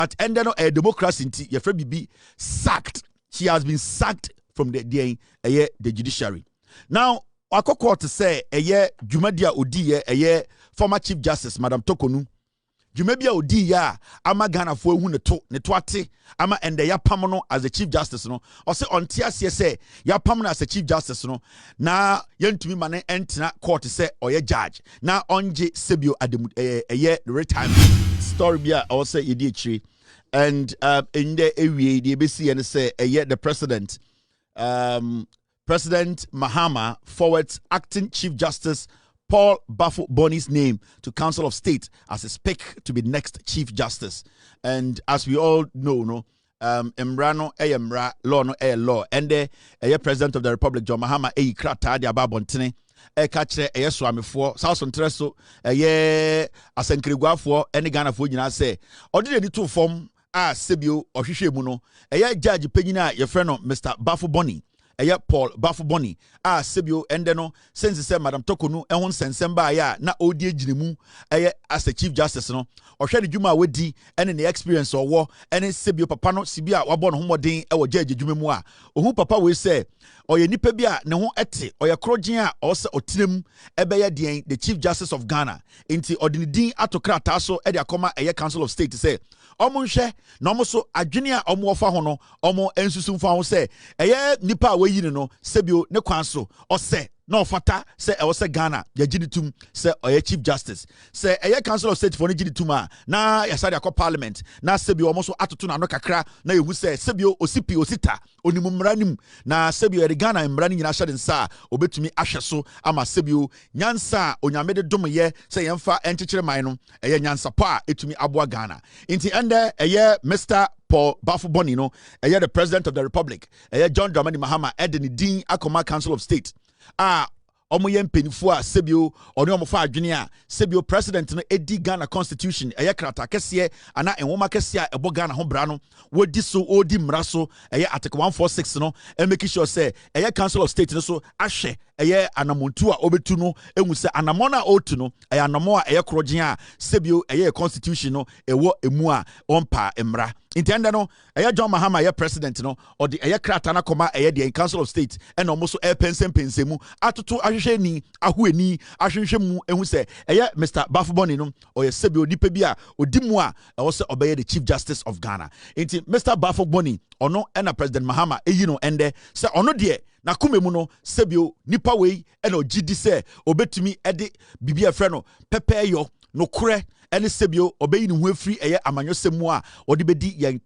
at end a democracy nti yefre bibi sacked. She has been sacked from the judiciary. Now, akoko to say Jumadia Odiye former Chief Justice Madam Torkoonoo. Jumebia Odiya ama Ghana fo hu ne toate ama ende ya pamono as the Chief Justice no. Or say on tiasie say ya pamono as the Chief Justice no. Na yentumi mane entina court say oye judge. Na onje sebio ademu the retirement story bia or say yedi chiri. And in the area the ABC and say the president President Mahama forwards acting Chief Justice Paul Baffoe's name to Council of State as his pick to be next Chief Justice. And as we all know, Emrano Emra, law no law. And the President of the Republic, John Mahama, krata de ababontene. Catch a swami for South Treso, Asenkriguafo, any Ghana for you say, or did any two form Sebio or Shishemuno, Judge Penina, your friend Mr. Baffoe. Paul Baffoe Sebio endeno since say Madam Torkoonoo ehon sensemba ya na odie ginimu as the Chief Justice no ohwe djuma wedi ene ne experience owo ene Sebio papa no sibia wabo no homoden e wo judge djuma mu a ohun papa we say oye nipa bia ne ho ete oye krogen a o se otinam ebeye den the Chief Justice of Ghana inti odinidin atokrata so e de akoma Council of State say omo nhwe na omo so adwene a omo ofa ho no omo ensusum fa ho say nipa we yi no Sebio ne kwan so or say no fata say I was say Ghana ya ginitum say oye Chief Justice say Council of State for ne ginitum na ya sade akọ parliament na Sebio almost atoto na no kakra na yehu say Sebio osipi osita onimumranim na Sebio de Ghana mrani nyina hye nsa obetumi ahwe so ama Sebio nyansa onyamede domye say yemfa enchekere man no nyansa pa etumi aboa Ghana inti ende Mr. Paul Baffoe no the President of the Republic John Dramani Mahama edeni din akoma Council of State omoye mpenifo a Sebio oni omofa adwene a Sebio president no edi Ghana constitution krata kese ana enwoma kese a ebo Ghana ho bra no wodi so odi mra so article 146 no make sure say Council of State no so ahwe anamontu a obetu no enwu se anamona otu no anamo a krogen a Sebio constitution no ewo emu a ompa emra intenda no John Mahama president no or the krata na koma the Council of State and almost pensemu atoto ahwehwe ni ahoani ahwehwe mu ehu se Mr. Baffoe no or Sebio nipa bia odimu a also obey the Chief Justice of Ghana inti Mr. Baffoe ono na President Mahama no ende se ono de na kumemu no Sebio nipa wei ena ogidi se obetumi ede bibia frɛ no pepeyo no kure ene Sebio obeyi ne ho afiri amanyosemu a odi bedi ye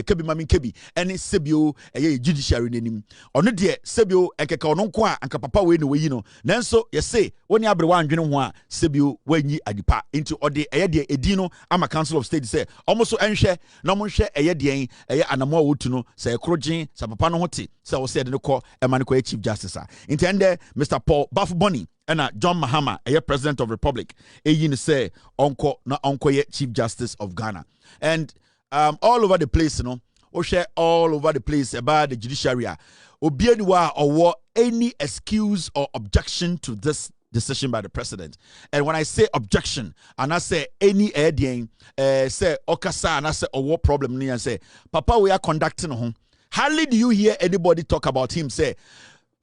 kebi mami kebi ene Sebio judiciary nenim ono de Sebio enkeka ono nko a anka papa we ne we yi no nanso ye se woni abre wa andwene ho a Sebio wanyi adipa into odi de edi no ama Council of State say almost enhwe na mo nhwe de anamo a wotu no se krogen sa papa no hote se wo se de ko emane ko Chief Justice into ende Mr. Paul Baffoe and John Mahama, President of the Republic, say onko ye Chief Justice of Ghana, and all over the place, share all over the place about the judiciary. Obianiwa or any excuse or objection to this decision by the president. And when I say objection, and I say any say okasa, and I say what problem ni, and say Papa we are conducting home. Hardly do you hear anybody talk about him say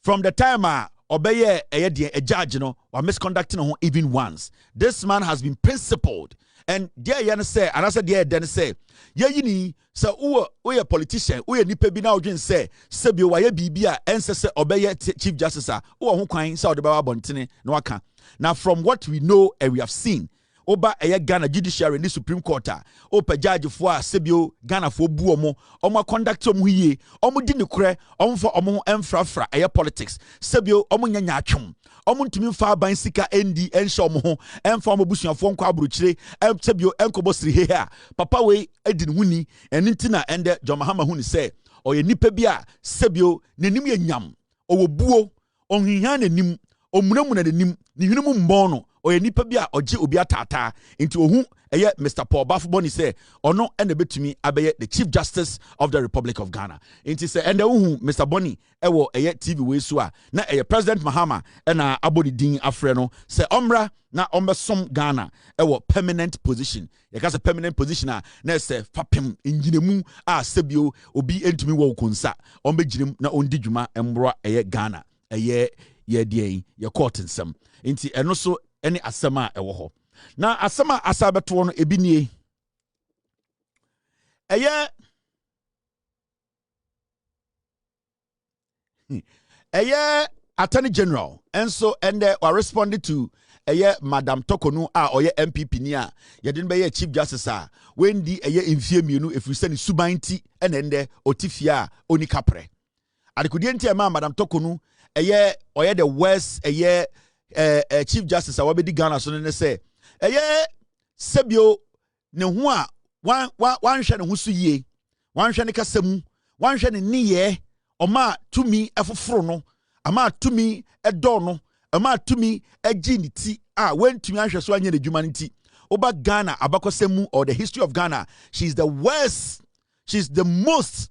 from the time Obeye a judge, or misconducting even once. This man has been principled. And there you say, and I said, yeah, then say, yeah, you need, so we a politician, we a nipe bina ojin say, Sebio wa ye bibia, and say, Obeye Chief Justice, who kwine, Saudi Baba Bontine, no aka. Now, from what we know and we have seen, Oba Ghana Judiciary in the Supreme Court, Opa Judge for Sebio Ghana for Buomo, Omo conduct Omuye, Omo Dinukre, Omo for Omo Enfrafra, politics, Sebio Omo Nyachum, Omo to me far by Sika ND and Shomo, and former Bushia Fon Quabruche, and Sebio Enkobosri here, Papa way Edin Winnie, and Intina and John Mahama Huni say, or ye Nipebia, Sebio, Nenimia Nyam, or Buo, on Hihan and Nim, or Munamuna the Nim, Nihumu Bono. oye nipa bi a oje obi atata into ohu eye Mr. Paul Baffoe Bonney say ono ene betumi abeye the Chief Justice of the Republic of Ghana. Into say ende ohu Mr. Bonney ewo eye TV we so a na eye President Mahama ena abodi din afre no say omra na ombesom Ghana ewo permanent position. Yeka say permanent position a na say fapem enginemu a sebio obi entumi wo konsa ombegirim na ondi dwuma embro eye Ghana eye ye die ye court nsem. Into eno so ene asema ewo ho. Na asema asabeto no ebinie eye Attorney General and so and they were responding to Madam Torkoonoo oye MPP ni a ye didn't be Chief Justice when di infie mienu if you send subanti and ende otifia oni kapre adekudi Madam Torkoonoo oye the worst Chief Justice awabedi Ghana so ne say sebio ne ho a wan hwe ne ho so yie wan hwe ne kasam wan hwe ne niye oma tumi efoforo no ama tumi edo no ama tumi agi ni ti wen tumi ahwe so anya ne dwuma nti oba Ghana abakosemu or the history of Ghana, she's the worst, she's the most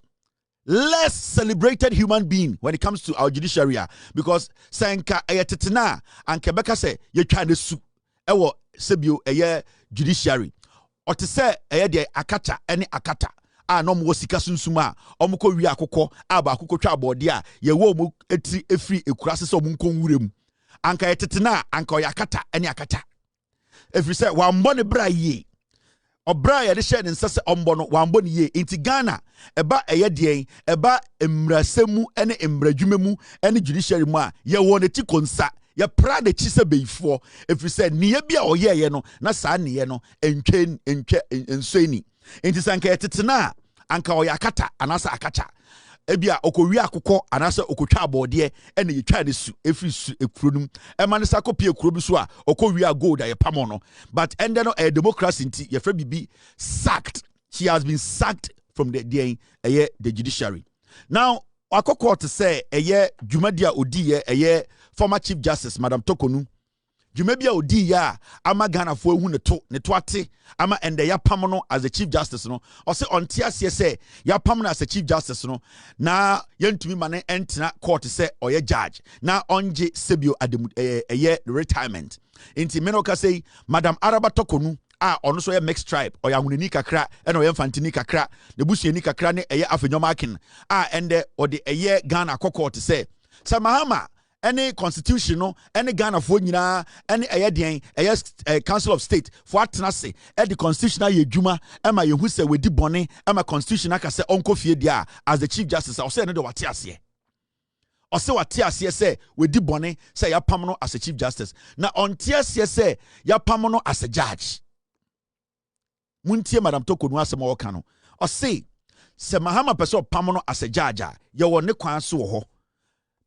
less celebrated human being when it comes to our judiciary, because sanka ayatetena and Quebec say you try to su ewo sebio judiciary or to say de akata any akata no mo sika sunsuma omko wi akokɔ aba akokɔ twa abode a ye wo mu etri efri ekurase so mu nkonwurem anka ayatetena anka oyakata any akata efri say wambɔ ne bra yie obra ye de share ne nsase ombɔ no wambɔ ne yie inti Ghana eba de eba emrasemu ene emradwumemu ene judiciary mu a ye wo ne ti konsa ye pra de chise beifo efri say niye bia oyɛ ye no na saa niye no entwe ensueni inti sanka yetetena anka oyakata anasa akata ebia okowi akokɔ anasa okotwa abode ene yetwa de su efri su ekronum ema ne sakopi ekro bi so a okowi a gold aye pamo no but ende no democracy nti ye fra bibi sacked. She has been sacked from the judiciary. Now akokɔ to say dwumadia odi former Chief Justice Madam Torkoonoo Jumebia odi ya ama Ghana fo ehu ne to ate ama ende ya pam no as the Chief Justice no o se ontia se ya pam no as the Chief Justice no na yentumi mane entena court se oye judge na onje sebio adem retirement inti menoka say Madam Araba Torkoonoo ono so ye mixed tribe o ya hunani kakra e no ye mfantini kakra ne busuani kakra ne afenyoma akin ende o de Ghana court se Mahama any constitution no any Ghana for nyina any Council of State for atnase the constitutional yedwuma ema yehu se wedi bone ema constitution aka se onko fie dia as the Chief Justice o se ne de wate ase o se wate ase se wedi bone se ya pam no as a Chief Justice na onte ase se ya pam no as a judge. Muntie Madam Torkoonoo asema wo ka no o se Mahama person pam no as a judge ye wo ne kwan so wo ho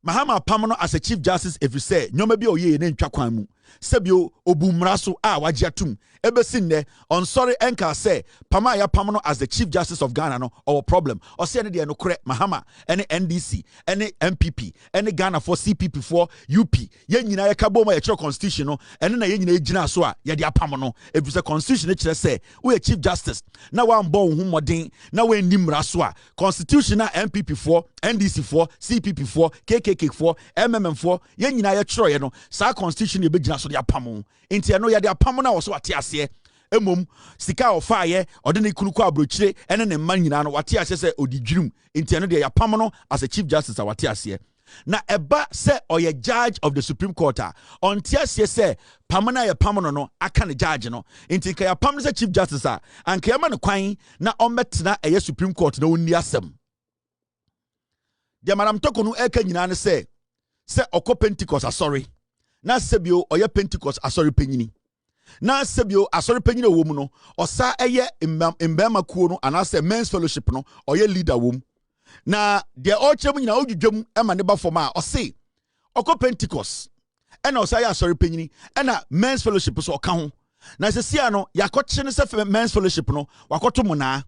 Mahama pam as a Chief Justice if you say nyoma bi oye ne ntwa kwan mu sebio obumra so wagiatum ebesin ne on sorry enka say pama ya pam as the Chief Justice of Ghana no our problem o say ne de no kore Mahama any NDC any MPP any Ghana for CPP for UP ye nyina ye kabo ma ye kire constitution no ene na ye nyina egina so a ye de apam no if you say constitution e kire say we Chief Justice na wan bon hu modern na we nimra so a constitution na MPP for NDC for CPP for KKK for MMM for ye nyina ye kire ye no sa constitution ye begina so de apam inti no ye de apam na wo so ate ase emom sika ofaye ode ne kunuko abrochire ene ne man nyina no wate ase se odigwirum inti no de ya pam no as a Chief Justice wate ase na eba se oye judge of the Supreme Court on ase se pam na ya pam no aka ne judge no inti ka ya pam se Chief Justice anka ya ma ne kwan na ometena eye Supreme Court na onni asem de Madam Torkoonoo eka nyina ne se okọ Pentecost asori na sebio oye Pentecost asori panyini na sebio asori panyini wo mu no osa eye mbema kuo no anase men's fellowship no oye leader wo mu na de ochem nyina odwudwam ema ne ba fom a ose okọ Pentecost ena osa ya asori panyini ena men's fellowship so oka ho na sesia no yakọche ne se men's fellowship no wakoto mu na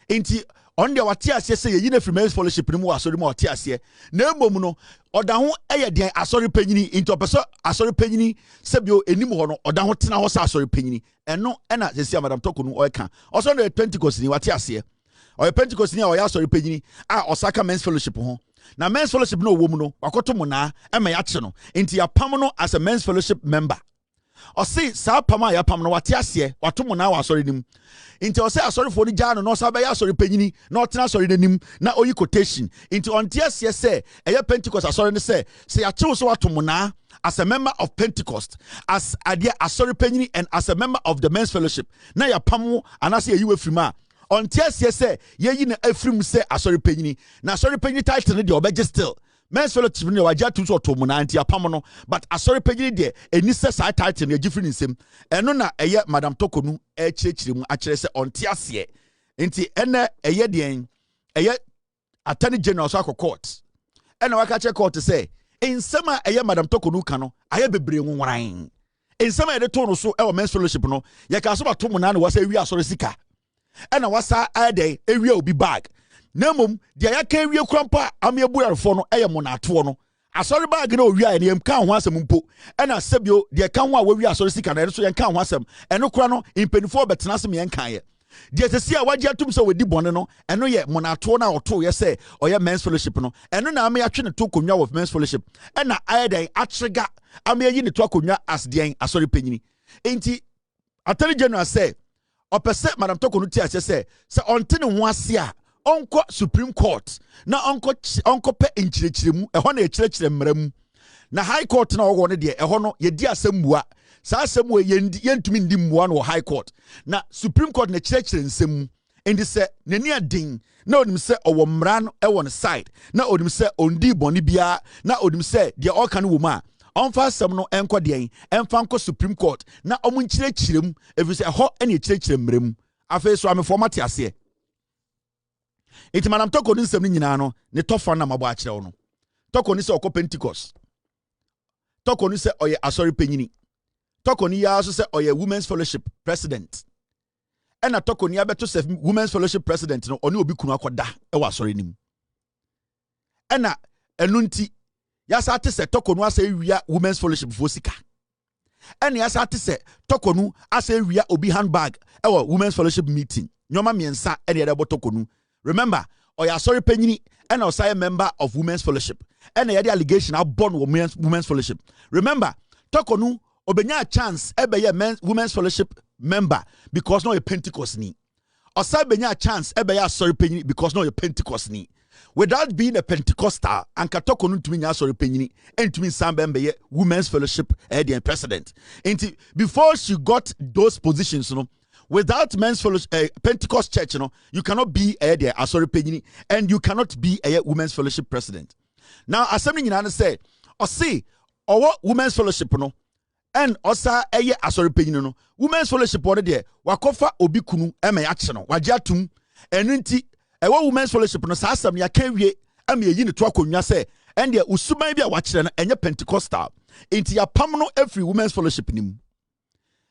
enti on the watiasie say ye na free men's fellowship no mu asori mu watiasie na emom no oda ho eye den asori panyini into person asori panyini sebio enim ho no oda ho tena ho sa asori panyini eno na sesi Madam Torkoonoo oyeka also no Pentecost ni watiasie oye Pentecost ni oya asori panyini a osaka men's fellowship ho na men's fellowship no wo mu no wakoto mu na ema ya che no into ya pam no as a men's fellowship member or say sa pama ya pam no watiasie wato mu na wa asori nim into say asori fo ni jano no sa be ya asori panyini na otena asori nim na oyi quotation into on tiasie say eye Pentecost asori ne say ya chew so wato mu na as a member of Pentecost as adia asori panyini and as a member of the men's fellowship na ya pam anase ye wefrima on tiasie say ye yi na afrim say asori panyini na asori panyini title ne de obeje still men's fellowship ne waja tu so to mu na anti apam no but asori panyini de eni say sa title ne agifri nsem eno na eye Madam Torkoonoo e chirechire mu a kire say on tiasie nti ene eye den eye attorney general so akọ court ena waka che court say ensema eye Madam Torkoonoo ka no aye bebre nwuran ensema ede to no so e men's fellowship no ye ka so ba to mu na wasa wi asori sika ena wasa ade ewia obi bag nemom dia ya kan wie krampa amebuarfo no eye monato no asori bag na owia ene yem kan ho asem mpo ena sebio dia kan ho a wawi asori sika na so yen kan ho asem eno kra no impenifo betena asem yen kan ye dia sesi a waje atum so wedi bone no eno ye monato na oto ye se oye men's fellowship no eno na ame atwe ne to konwa of men's fellowship ena ayeden atrega ame yi ne to konwa as den asori panyini enti attorney general say opese Madam Torkoonoo ti ase say onte ne ho ase a onko Supreme Court na onko pe enchirechiremu eho na echirechire mramu na High Court na ogo ne de eho no ye di asemmua sa asemmua yentumi ndi mmua no High Court na Supreme Court na echirechire nsemu endi se nani adin na onim se owo mra no ewo ne side na onim se ondi boni bia na onim se de oka no wo ma onfa asem no enko de enfa nko Supreme Court na omu nchirechirem efi se eho na echirechire mramu afa so ame format ase iti Madam Torkoonoo nsem ni nyina no ne tofa na mabo a kire wo no Torkoonoo se okọ Pentecost Torkoonoo se oye asori panyini Torkoonoo ya so se oye women's fellowship president ena Torkoonoo ya beto se women's fellowship president no oni obi kunu akoda e wa asori nim ena enunti ya sa ate se Torkoonoo asa ewia women's fellowship fo sika ena ya sa ate se Torkoonoo asa ewia obi handbag e wa women's fellowship meeting nyoma miensa ena ya Torkoonoo. Remember, oya sorry panyini and osaya member of women's fellowship. And the allegation are born women's fellowship. Remember, Torkoonoo obenya a chance ebe ye women's fellowship member because no a Pentecost ni. Osaya benya a chance ebe ye sorry panyini because no a Pentecost ni. Without being a Pentecostal, and Torkoonoo to me sorry panyini and to me sambe ye women's fellowship president. And before she got those positions, you know. Without men's fellowship, Pentecost church, you know, you cannot be a sorry panyini, and you cannot be a women's fellowship president. Now, as something in say, or see, or what women's fellowship, no, and osa a sorry panyini, no, women's fellowship, what there, wakofa obikunu, action, wajatum, and inti, a women's fellowship, no, sasam ya kewe, yin to Torkoonoo say, and ya usuma be a watcher and your Pentecostal, into your pamano every women's fellowship nim.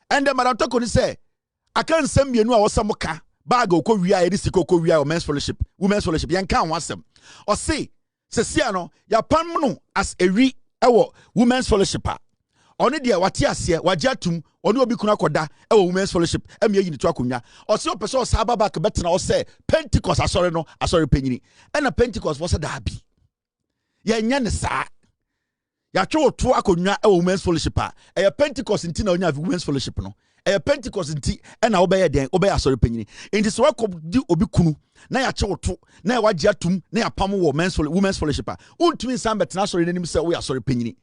And the Madam Torkoonoo say, I can't send me a new wasamoka bag or Korea, Edisiko Korea or men's fellowship, women's fellowship, yan can't want them. Or say, Sesiano, ya pamno as a women's fellowship. Only dear watiasia, wajatum, or no bikuna koda, women's fellowship, and me in the Torkoonoo. Or so person sababak better or say, Pentecost, I sorry panyini, and a Pentecost was a derby. Yan sa. Ya cho to akonya women's fellowship a Pentecost in tina onya women's fellowship no a Pentecost in ti e na obeye den obeye asori panyini enti so akodi obi kunu na ya cho to na ya wagye atum na ya pam wo women's fellowship untumi nsam betena asori nanim se wo asori panyini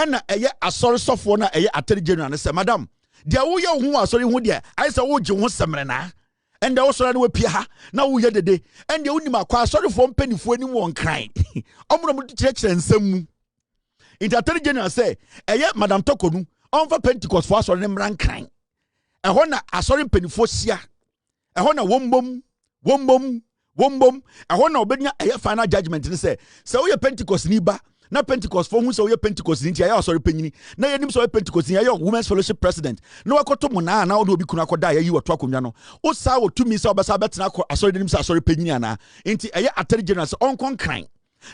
ena eye asori sofo na eye atari general na se madam dia wo ye ho asori ho dia ai se wo gye ho semre na ende wo sori na wo pia ha na wo ye dede ende unim akwa asori fo mpanifo anim won kran omuno mu kyerɛkyerɛ nsam mu Attorney General say, Madam Torkoonoo, on for Pentecost for us on them rank crying. A honor, a sorry penny for sia. A honor, wombum. A honor, obeying a final judgment and say, so your Pentecost niba, na Pentecost for who so ye Pentecost nti ya sorry penyini na ye nim so Pentecost ya women's fellowship president na wakoto mo na odo obi kuna akoda ya yi wato akonwa no o sa wo tumi se obasa betena asori nim se asori penyini ana nti eye atari general se onkon kran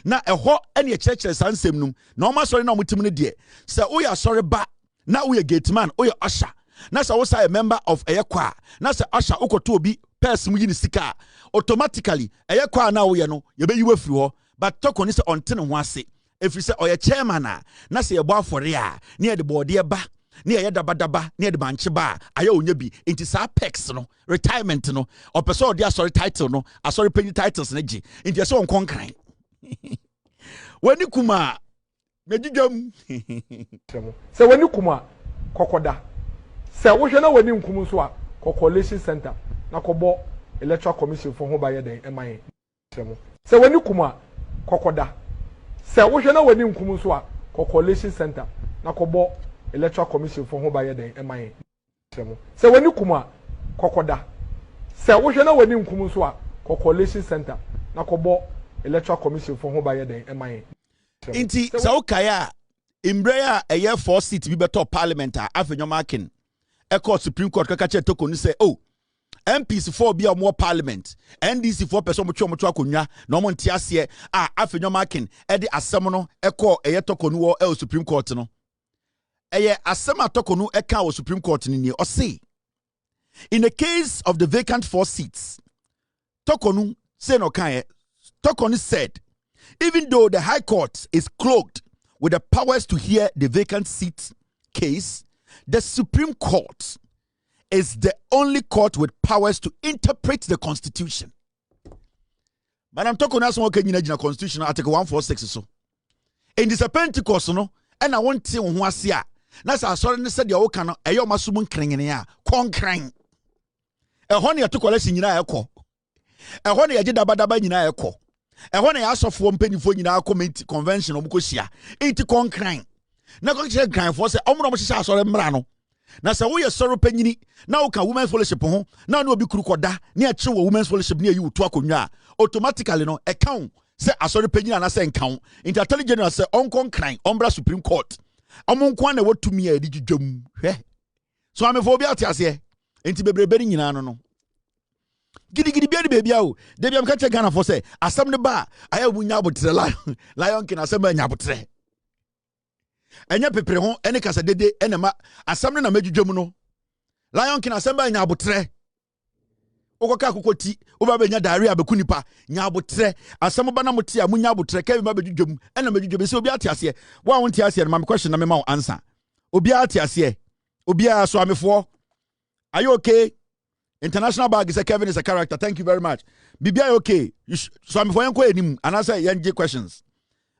na eho ene church sansem num na o ma sorry na omutim ne de se o ya sorry ba na o ye gate man o ye usher na se wo sa a member of eye kwa na se usher ukoto obi person yi ni sika automatically eye kwa na wo ye no ye be yi wafiri ho but Torkoonoo ni se ontene ho ase efiri se oye chairman na se ye bo afore a na ye de bode ba na ye dabadaba na ye de banche ba aye onya bi nti sa pex no retirement no opese ode asori title no asori penny titles na gi nti se onkon kran wani kuma medidwam se wani kuma kokoda se wo hwe na wani nkum so a coalition center na kobo electoral commission for ho ba ye den eman se wani kuma kokoda se wo hwe na wani nkum so a coalition center na kobo electoral commission for ho ba ye den eman se wani kuma kokoda se wo hwe na wani nkum so a coalition center na kobo electoral commission for ho ba ye den eman inti sa okaya imbreya eye 4 seat bi beto parliament a afenyomakin e court supreme court kaka che Torkoonoo say oh MPs 4 bi more parliament NDC 4 person mo twa akonwa na mo ntia ase a afenyomakin e de asem no e call eye Torkoonoo e supreme court no eye asem a Torkoonoo e ka o supreme court ni o say in the case of the vacant 4 seats Torkoonoo say no kan Torkoonoo said even though the High Court is cloaked with the powers to hear the vacant seat case, the Supreme Court is the only court with powers to interpret the Constitution. Madam Torkoonoo as one can the Constitution Article 146 so. In this Pentecost no, and I want to who asia. Na sa sorry said the oka no eyo masumun kringene ya konkran. E ho ne to collect nyina ekọ. E ho ne ye dabadaba nyina ekọ. Ehona ya asofo mpanifo nyina committee convention omukosia enti konkran na kokire gran for say omro mo hihya asore mra no na se wo ye soro panyini na wo ka women's fellowship ho na na obi kuru koda na e kire wo women's fellowship na yi wuto akonwa automatically no account say asore panyini na say nkan enti attorney general say onkonkran ombra supreme court omonkwan na wotumi a digidwam hwe so amefo obi atiase enti bebrebe nyina no gidi bia de bebia o de bia mka che Ghana for say asem ne ba aya bunya abotre lion king asem anya abotre enya pepere ho ene kasa dede ene ma asem ne na madwudwam no lion king asem ba anya abotre okoka akokoti oba benya diarrhea beku nipa nya abotre asem ba na mote a munya abotre ka bi ma badwudwam ene madwudwam se obi atiase wo a wonti ase na ma question na me ma answer obi atiase obi a so amefo are you okay? International bag is a Kevin is a character. Thank you very much. Bibia okay. So I'm for enim and answer yenje questions.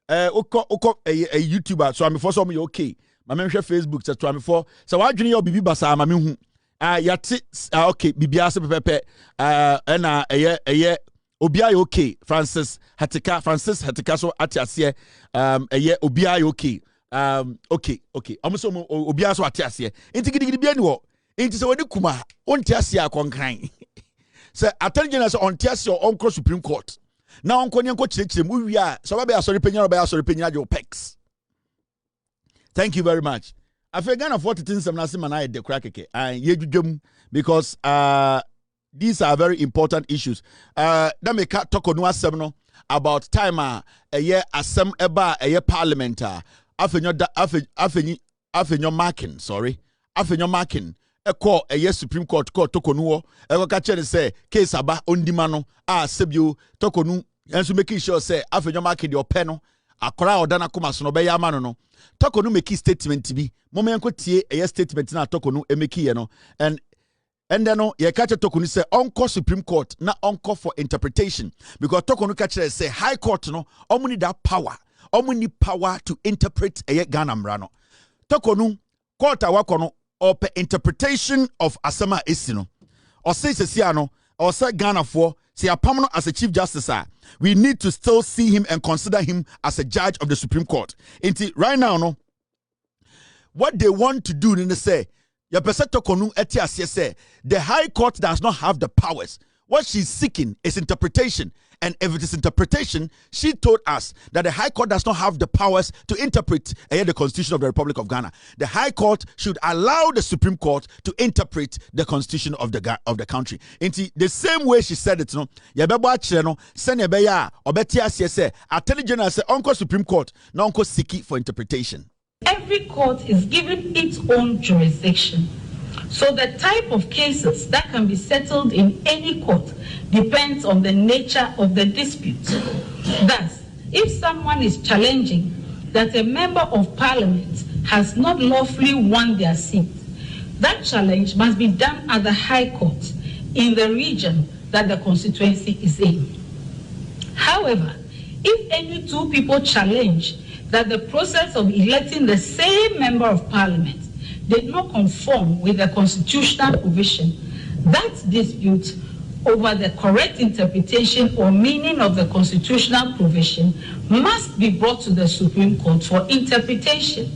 Oko a YouTuber. So I'm for some okay. My membership Facebook so I'm for so why junior your bibi basa ma me hu. Yati okay bibia se pepe na obia okay. Francis Hatika so atiase obia okay. Okay. Almost obia so atiase. Intigidi bia ni wo. Inti se wadi kuma onti asia konkran se attorney general se onti asia on supreme court na onko ne nko kirekire mu wi a so ba be asori penya ba asori penya jo pex. Thank you very much. Afi Ghana 40 sem na se mana de kura keke ye dwudwam because these are very important issues. Na me ka Torkoonoo asem no about time eye asem eba eye parliament afenyo marking Eko eye Supreme Court court Torkoonoo eko ka chere say case aba ondima no sebio Torkoonoo enso make sure say afenyo mark the ope no akora odana koma so no be ya ma no Torkoonoo make statement bi moma enko tie eye statement na Torkoonoo make ye no and then no ye ka chere Torkoonoo say onko Supreme Court na onko for interpretation because Torkoonoo ka chere say High Court no omuni that power to interpret eye Ghana mra no Torkoonoo court awakono or interpretation of asema esino or say sesiano or say Ghana for say apamno as a chief justice we need to still see him and consider him as a judge of the Supreme Court. Inti right now no what they want to do in the say ya pese Torkoonoo eti ase say the High Court does not have the powers what she's seeking is interpretation. And if it is interpretation, she told us that the High Court does not have the powers to interpret the Constitution of the Republic of Ghana. The High Court should allow the Supreme Court to interpret the Constitution of the country. In the same way she said it, Attorney General said, Uncle Supreme Court, no Uncle Siki for interpretation. Every court is given its own jurisdiction. So the type of cases that can be settled in any court depends on the nature of the dispute. Thus, if someone is challenging that a member of parliament has not lawfully won their seat, that challenge must be done at the High Court in the region that the constituency is in. However, if any two people challenge that the process of electing the same member of parliament did not conform with the constitutional provision, that dispute over the correct interpretation or meaning of the constitutional provision must be brought to the Supreme Court for interpretation.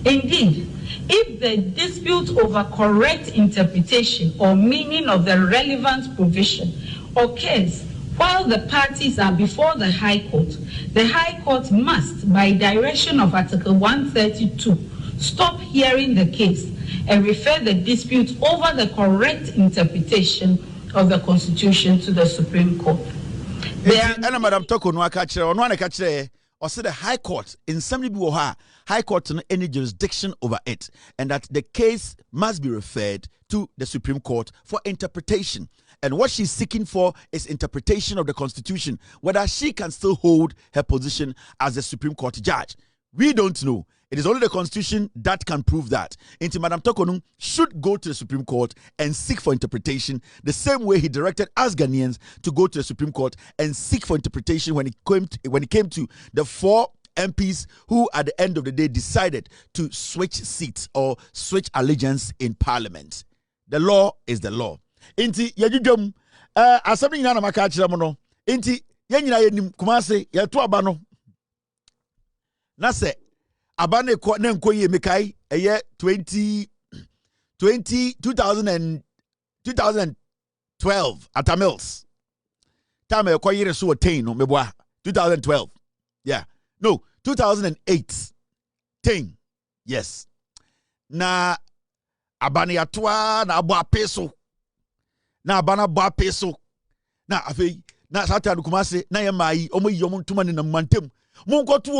Indeed, if the dispute over correct interpretation or meaning of the relevant provision occurs while the parties are before the High Court must, by direction of Article 132, stop hearing the case and refer the dispute over the correct interpretation of the Constitution to the Supreme Court. Madam Torkoonoo, or say the High Court in some High Court no any jurisdiction over it, and that the case must be referred to the Supreme Court for interpretation. And what she's seeking for is interpretation of the Constitution, whether she can still hold her position as a Supreme Court judge. We don't know. It is only the Constitution that can prove that. Into Madam Torkoonoo should go to the Supreme Court and seek for interpretation the same way he directed us Ghanaians to go to the Supreme Court and seek for interpretation when it came to the 4 MPs who at the end of the day decided to switch seats or switch allegiance in Parliament. The law is the law. Inti yajujum asabni nyina na maka akira mo no. Inti yanyina yenim kumase yeto aba no. Na se Abane ko na nkoye mekai eye 2012 at Amils. Time e ko yire so 10 no meboa 2012. Yeah. No, 2008. 10. Yes. Na abane atoa na abo apeso. Na abana bo apeso. Na afei na sata kumase na ye mai omoyi omontuma ne na mantem. Munkoto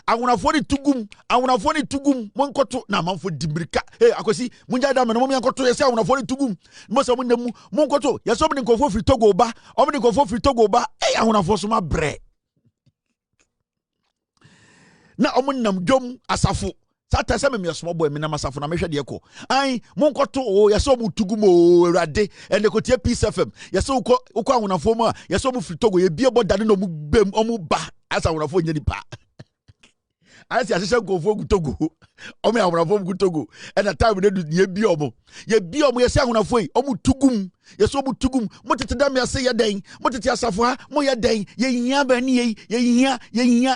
awunafo ni tugum munkoto na manfo dibrika akosi munja da me no munkoto yesi awunafo ni tugum mo so munemu munkoto yeso me nkofo firi Togo ba o me nkofo firi Togo ba awunafo so ma bre na omunnam dwom asafo sata se me small boy me na masafo na mehwe de ko ai munkoto o yeso mu tugum o awurade ene ko tie Peace FM yeso uko awunafo mu a yeso mu firi Togo ye bie bodane no mu bem omu ba asa awunafo nya nipa asi asese nkofo gu Togo omu awunafo gu Togo ena time ne ye bie omu yesi awunafo yi omu tugum yeso mu tugum motete dam yase ye den motete asafo ha mo ye den ye hia ba ni ye hia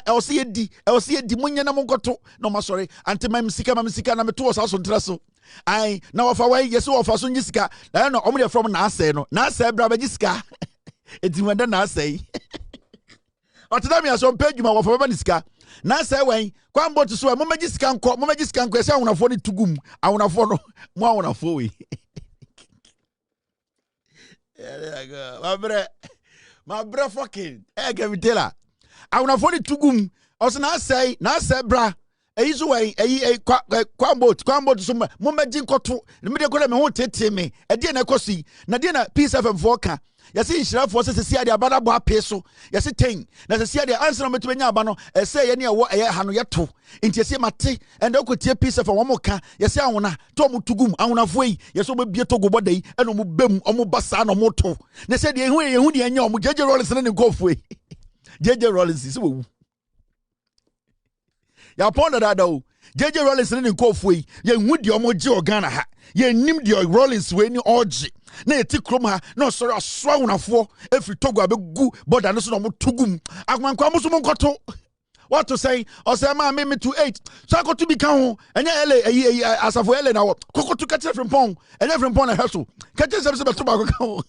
e se ye di munya na monkoto no ma sorry anti mam sika na me to so ntra so ai na wafa wai yeso wafa so nyi sika na no omu de from na ase no na ase bra ba gi sika enti wanda na ase oteda mi aso mpedwuma wafa ba ni sika na ase wen kwambo to so mo magi sika nko ese awunafo ni tugum awunafo no mo awunafo we my bre fucking can we tell her I wanna phone tugum also na say bra eyizo wen kwambo so mo magi nkoto me de ko me ho tete me e de na ekosi na de na Peace FM 4ka yesi nshirafo se sia de abada bo apeso yesi 10 na se sia de answer no metubenya aba no ese ye ne wo eye ha no yeto nti ese mate and okotie Peace FM wo mo ka yesi awona to mo tugum awona foi yesi obebie Togo bodai e no mo bem omo basa no mo to na se de ehu de anya omo jeje rollins ne nkofoi jeje rollins se wo ya ponda da do jeje rollins ne nkofoi ye hu de omo je organa ha ye nim de rollins we ni orgy na eti krom ha na soro aswa wonafo efri Togo abegu border no so no mo tugum akwankwa mo so mo nkoto what to say or say ma me to 8 so I got to be count and yeah asafo ele na koko to catch from pong and from pong and hustle catch some to back count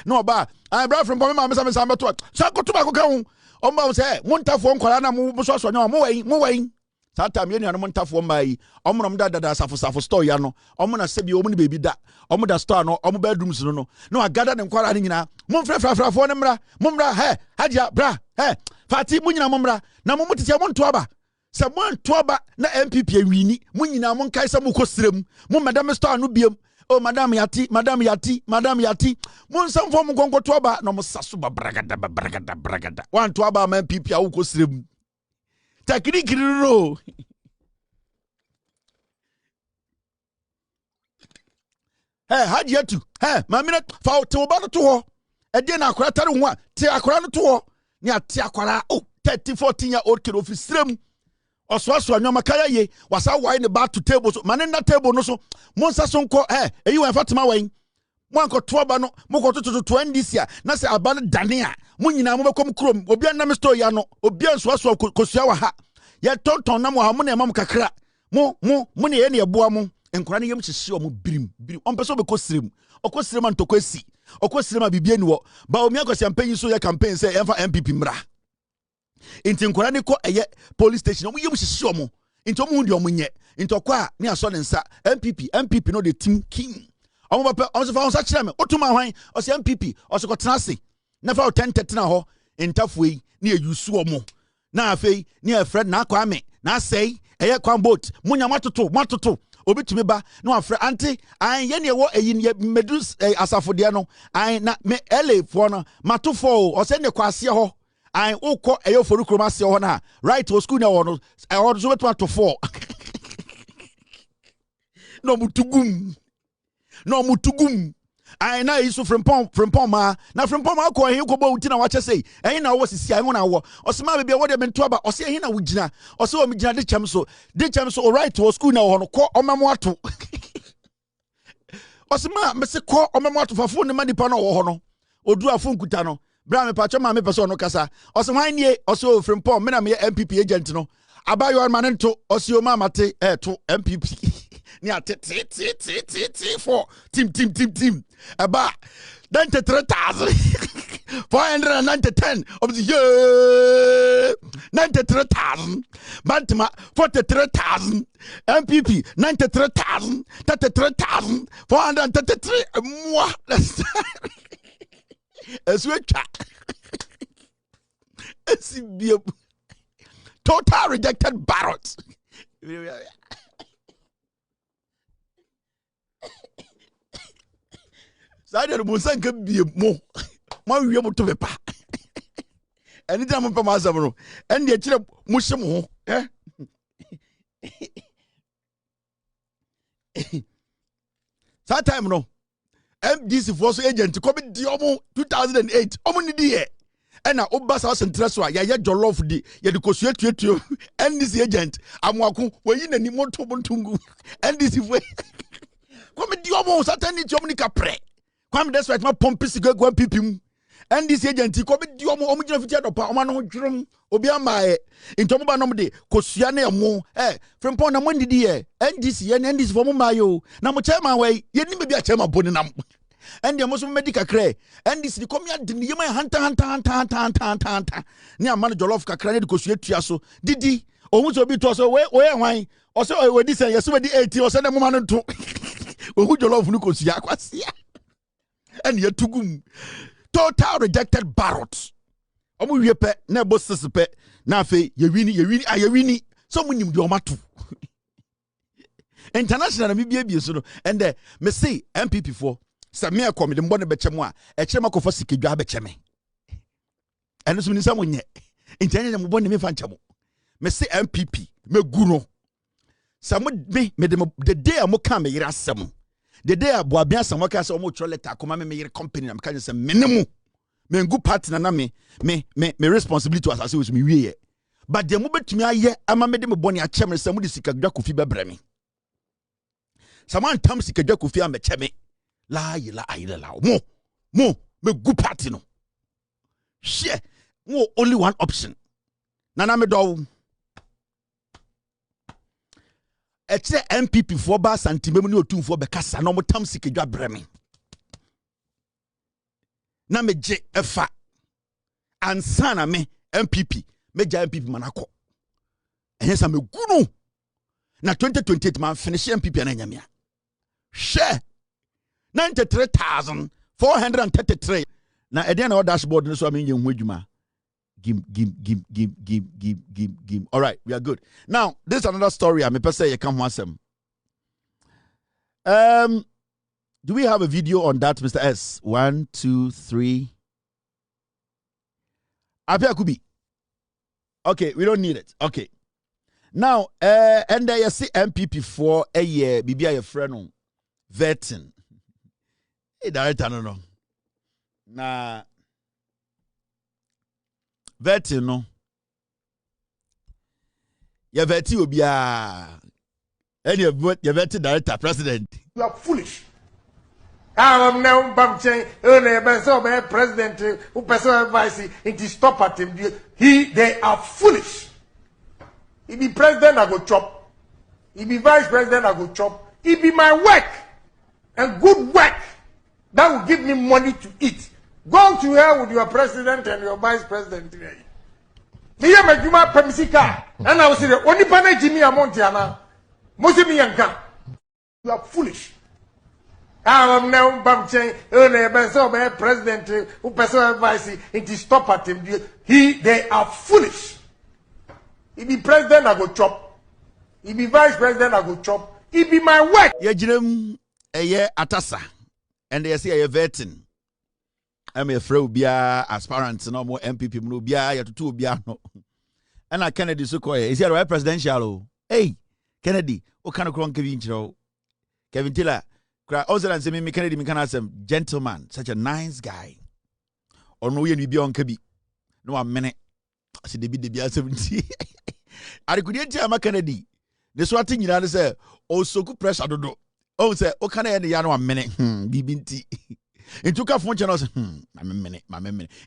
no ba I brought from pong ma me some to so I got to back count o ma say montafo nkwara na mo so so mo wey Satam yeni anu montafo mbai omnom da safo store ya no omo na sebi omo ni baby da omo da store no omo bedrooms no agada ne nkwara ni nyina momfrafrafrafo ne mra he hadia bra he fati munyina momra na momutete monto aba se monto aba na MPP awini munyina monkai se mukosrem mo madam store no biem oh madam yati monsamfo mo gonkoto aba na mo saso bragada wanto aba ma MPP awukosrem Takirikiro. Hey, had you to? Hey, my minute for to about to her. Again, I quite tell one. Tea aquara to her. Near Tiaquara. Oh, 13-14-year-old kid of his stream. Or so no makaya ye was out wine about to tables. Man in that table no so. Monsa son call eh. You and Fatima Wayne. One got 12 moko to 20 this year. Na say about Dania. Munina mo come chrome. Obian na story ano. Obian so kosuawa ha. Ya tonton na mo ha mo na mam kakra. Mo ne ye ne eboa mo. Enkora ne yem hyehye o mo birim. On person be kosirem. Okosirem antokwesi. Okosirem abibie ni wo. Bawumia Acheampong so ya campaign say emfa MPP mra. Inti enkora ne ko eye police station. Mo yem hyehye o mo. Inti o mo ndi o mo nye. Inti okwa ne aso ne nsa. MPP no the team king. Omo papa on so fa on sa kire me otuma hwan o se MPP o so ko tenase na fa o 10 na ho intafui na yusu omo na afei na afred na akwa me na sei eye kwan boat munya matoto obitumi ba na afred anti an ye ne wo eyi medus asafode no an na me LA fo no matofo o se ne kwase ho an ukọ eye forukrom ase ho na right o school na wo no e ho so beto atofo no mutugum I na isu from pom ma na from pom akọ he ko bo uti na wache sei ehin na wo sisi ai na wo osema bebia wo de mento aba ose ehin na wo gina ose wo mi gina de chem so right to school na wo no ko omemo ato osema me se ko omemo ato fafo ne manipa na wo ho no odu afo nkuta no bra me pa choma me pese ono kasa ose hwan nie ose o from pom me na me MPP agent no abayo man nto ose o ma mate to MPP ni ati for team aba 93,000 490 of the year 93,000 Bantima 43,000 MPP 93,000 33,000 433 moi total rejected ballots. Sada mo sanka bie mo wie mo to bepa eni da mo pa ma asam no en de kire mo hye mo ho that time no MDC for so agent come di omo 2008 omo ni di e na obasa sentre so ya ye jollof di ye de kosua tuetuo NDC agent amwako wayi nani moto bontungu NDC for come di omo satani ti omo ni kapre kwam that's right my pompisi go MPP and this agent ko be di omo gina fitia dopa omo no dwurum obi amae ntomo ba no de kosua na emo frempon na mondidi ye NDC ye na NDC for mo mayo na mo chairman we ye ni be bia chairman boni nam and the most medical cre NDC di kom ya de ye man hanta ni amana jollof kakra ne de kosua tua so didi ohun so bi to so we hwan o so we di say ye so we di 80 o so na mo ma no to ohun jollof nu kosua kwasia and ye tugum total rejected ballot omu wiepe na ebo sesepe na afi ye wini so munim de omato international na bibie so no and me say MPP for se me akom de mbo ne bechem a e kire makofo sikedwa bechem eno so ni sam nye international mbo ne me fa nchemo me say MPP me gu no sam me de day am ka me yira asem the day aboabia samoka say omo tro letter akoma me yire company na me ka say menemu me ngu partner na me responsibility as say me wie but dem betumi aye ama me de me boni achem say mo de sikadwa kofi bebre me saman tam sikadwa kofi am cheme la mo me gu party no share mo only one option Nana me do. Eche MPP for ba santimemu ni otum for bekasa no motam sikedwa breme. Na me je efa. Ansana me MPP. Meja MPP manako. Enyesa me gunu. Na 2028 man finish MPP na nyamia. Share 93,433. Na edian na dashboard no so am yenhu adwuma. Gim. All right, we are good. Now, this is another story. I'm a say you come once. Do we have a video on that, Mr. S? 1, 2, 3. Apiakubi. Okay, we don't need it. Okay. Now, and I see MPP for a year, Bibi a friend vetting. Hey, director, no. Nah. Vetting, no. Your vetting will be any of what your vetting director, president. You are foolish. I'm now Bamche, president, who person advice into stop at him. They are foolish. He be president, I go chop. He be vice president, I go chop. He be my work and good work that will give me money to eat. Go to hell with your president and your vice president today. Me ya majuma pemisika, and I will say only pana Jimmy Amontiana. Mosimi yanka. You are foolish. I'm now Bamche, president, who person advice into stop at him. They are foolish. He be president, I go chop. He be vice president, I go chop. He be my work. Ye jinem eye atasa, and they say a vetting. I'm a friend bia aspirant no more MPP no bia ya tutu bia no. And I Kennedy so call is he right presidential? Hey, Kennedy, o kind of kron Kevin Chiro. Kevin Tiller. Also, and say me Kennedy, me can ask him, gentleman, such a nice guy. Or no, you be on Kebi. No, a minute. I said, the be 70. I couldn't tell my Kennedy. The swatting you know, say, oh, so good press. I don't know. Oh, say, oh, can I end the yano a minute? BBT. It took a phone channel. My minute.